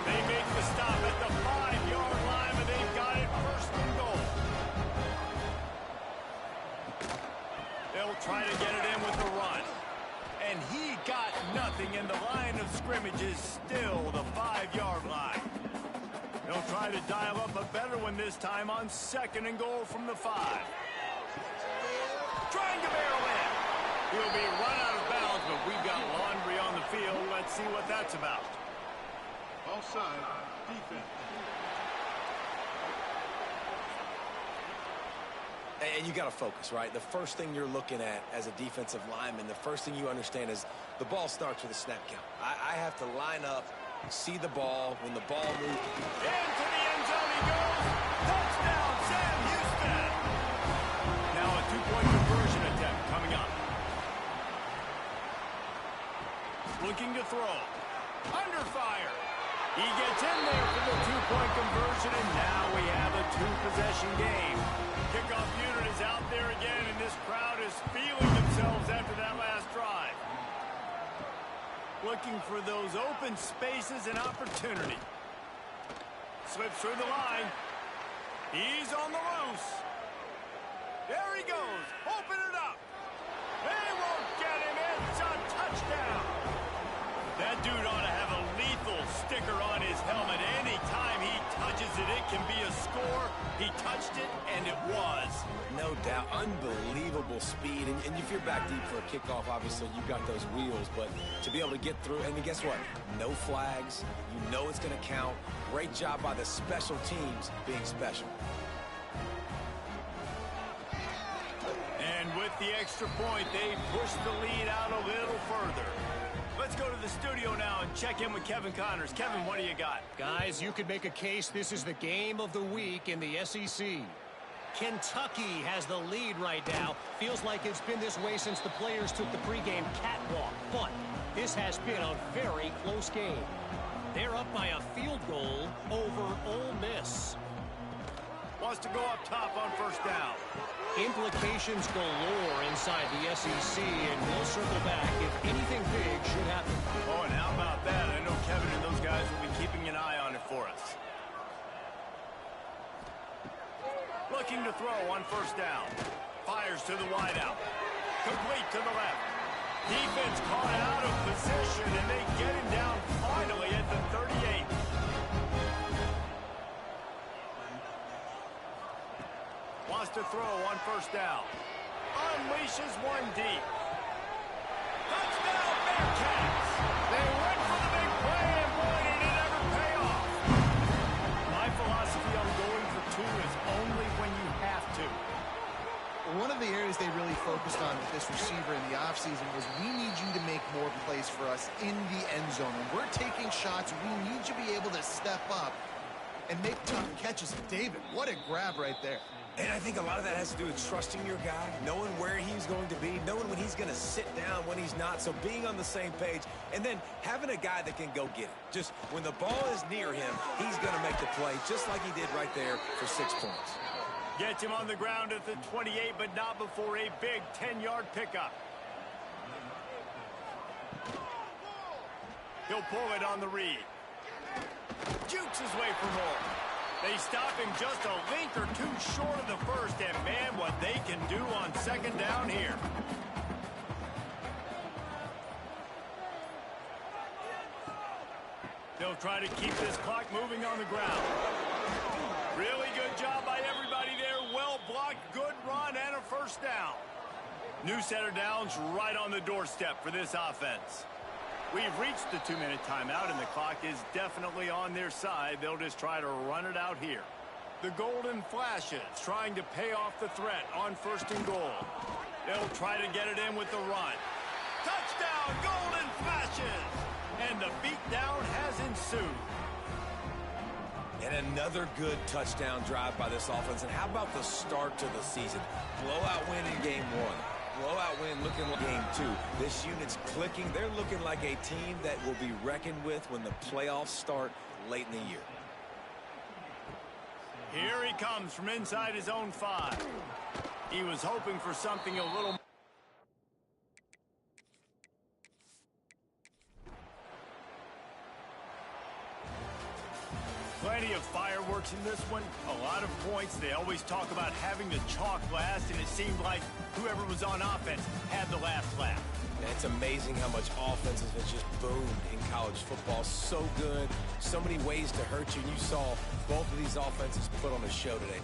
They make the stop at the 5-yard line, and they've got it 1st and goal. They'll try to get it in with the run. And he got nothing, and the line of scrimmage is still the 5-yard line. They'll try to dial up a better one this time on 2nd and goal from the 5. Trying to barrel in. He'll be run out of bounds, but we've got laundry on the field. Let's see what that's about. Offside, defense. And you got to focus, right? The first thing you're looking at as a defensive lineman, the first thing you understand is the ball starts with a snap count. I have to line up, see the ball. When the ball moves. Into the end zone he goes. Touchdown, Sam Houston. Now a 2-point conversion attempt coming up. Looking to throw. Under fire. He gets in there for the 2-point conversion, and now we have a 2-possession game. Kickoff unit is out there again, and this crowd is feeling themselves after that last drive. Looking for those open spaces and opportunity. Slips through the line. He's on the loose. There he goes. Open it up. They won't get him. It's a touchdown. That dude ought to have a lethal sticker on his helmet. Anytime he touches it, it can be a score. He touched it, and it was. No doubt. Unbelievable speed. And if you're back deep for a kickoff, obviously you've got those wheels. But to be able to get through, and guess what? No flags. You know it's going to count. Great job by the special teams being special. And with the extra point, they push the lead out a little further. Let's go to the studio now and check in with Kevin Connors. Kevin, what do you got? Guys, you could make a case this is the game of the week in the SEC. Kentucky has the lead right now. Feels like it's been this way since the players took the pregame catwalk. But this has been a very close game. They're up by a field goal over Ole Miss. Wants to go up top on first down. Implications galore inside the SEC, and we'll circle back if anything big should happen. Oh, and how about that? I know Kevin and those guys will be keeping an eye on it for us. Looking to throw on first down. Fires to the wideout. Complete to the left. Defense caught out of position, and they get him down finally at the 38. Wants to throw on first down. Unleashes one deep. Touchdown, Bearcats! They went for the big play, and boy, did it ever pay off. My philosophy on going for 2 is only when you have to. One of the areas they really focused on with this receiver in the offseason was we need you to make more plays for us in the end zone. When we're taking shots, we need you to be able to step up and make tough catches. David, what a grab right there. And I think a lot of that has to do with trusting your guy, knowing where he's going to be, knowing when he's going to sit down, when he's not, so being on the same page, and then having a guy that can go get it. Just when the ball is near him, he's going to make the play, just like he did right there for 6 points. Gets him on the ground at the 28, but not before a big 10-yard pickup. He'll pull it on the read. Jukes his way for more. They stop him just a length or two short of the first, and man, what they can do on second down here. They'll try to keep this clock moving on the ground. Really good job by everybody there. Well blocked, good run, and a first down. New set of downs right on the doorstep for this offense. We've reached the 2-minute timeout, and the clock is definitely on their side. They'll just try to run it out here. The Golden Flashes trying to pay off the threat on 1st and goal. They'll try to get it in with the run. Touchdown, Golden Flashes! And the beatdown has ensued. And another good touchdown drive by this offense. And how about the start to the season? Blowout win in game 1. Blowout win looking like game 2. This unit's clicking. They're looking like a team that will be reckoned with when the playoffs start late in the year. Here he comes from inside his own 5. He was hoping for something a little... Plenty of fireworks in this one. A lot of points. They always talk about having the chalk last, and it seemed like whoever was on offense had the last laugh. And it's amazing how much offenses have just boomed in college football. So good. So many ways to hurt you. And you saw both of these offenses put on a show today.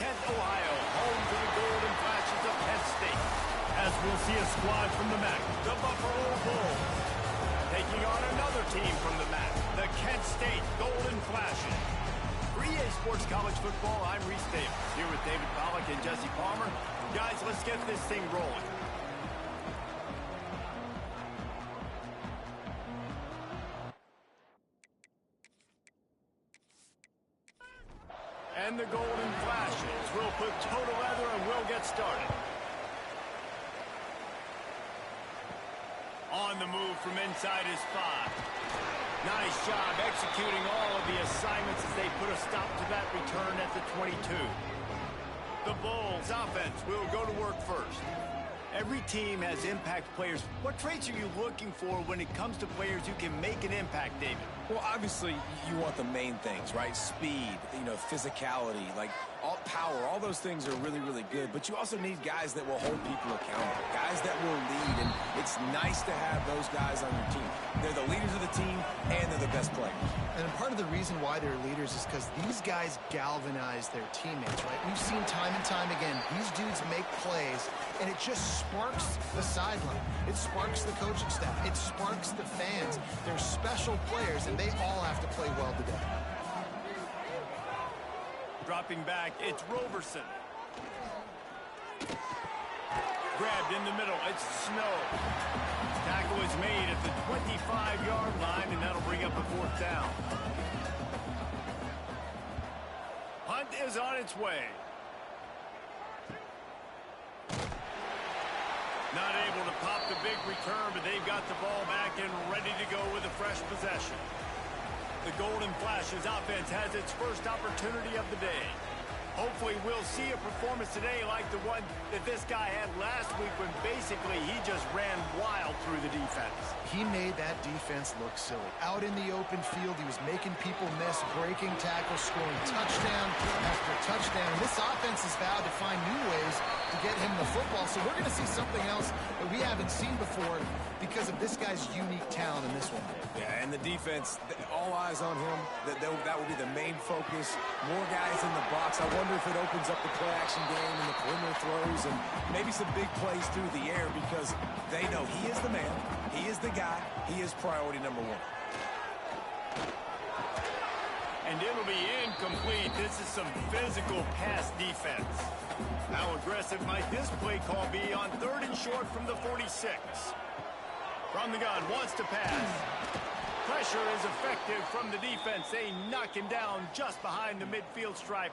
Kent, Ohio, home to the Golden Flashes of Kent State. As we'll see a squad from the MAC, the Buffalo Bulls, taking on another team from the MAC, the Kent State Golden Flashes. For EA Sports College Football, I'm Reese Davis, here with David Pollack and Jesse Palmer. Guys, let's get this thing rolling. And the Golden Flashes will put total leather and we'll get started. On the move from inside his 5. Nice job executing all of the assignments as they put a stop to that return at the 22. The Bulls offense will go to work first. Every team has impact players. What traits are you looking for when it comes to players who can make an impact, David? Well, obviously, you want the main things, right? Speed, physicality, like all power, all those things are really, really good. But you also need guys that will hold people accountable, guys that will lead. And it's nice to have those guys on your team. They're the leaders of the team, and they're the best players. And part of the reason why they're leaders is because these guys galvanize their teammates, right? We've seen time and time again, these dudes make plays, and it just sparks the sideline. It sparks the coaching staff. It sparks the fans. They're special players, and they all have to play well today. Dropping back, it's Roberson. Grabbed in the middle, it's Snow. Tackle is made at the 25-yard line, and that'll bring up a 4th down. Hunt is on its way. Not able to pop the big return, but they've got the ball back and ready to go with a fresh possession. The Golden Flashes offense has its first opportunity of the day. Hopefully we'll see a performance today like the one that this guy had last week when basically he just ran wild through the defense. He made that defense look silly. Out in the open field, he was making people miss, breaking tackles, scoring touchdown after touchdown. This offense has vowed to find new ways to get him the football, so we're going to see something else that we haven't seen before because of this guy's unique talent in this one. Yeah, and the defense, all eyes on him. That will be the main focus. More guys in the box. I wonder if it opens up the play-action game and the perimeter throws and maybe some big plays through the air because they know he is the man, he is the guy, he is priority number 1. And it'll be incomplete. This is some physical pass defense. How aggressive might this play call be on 3rd and short from the 46? From the gun, wants to pass. Pressure is effective from the defense. They knock him down just behind the midfield stripe.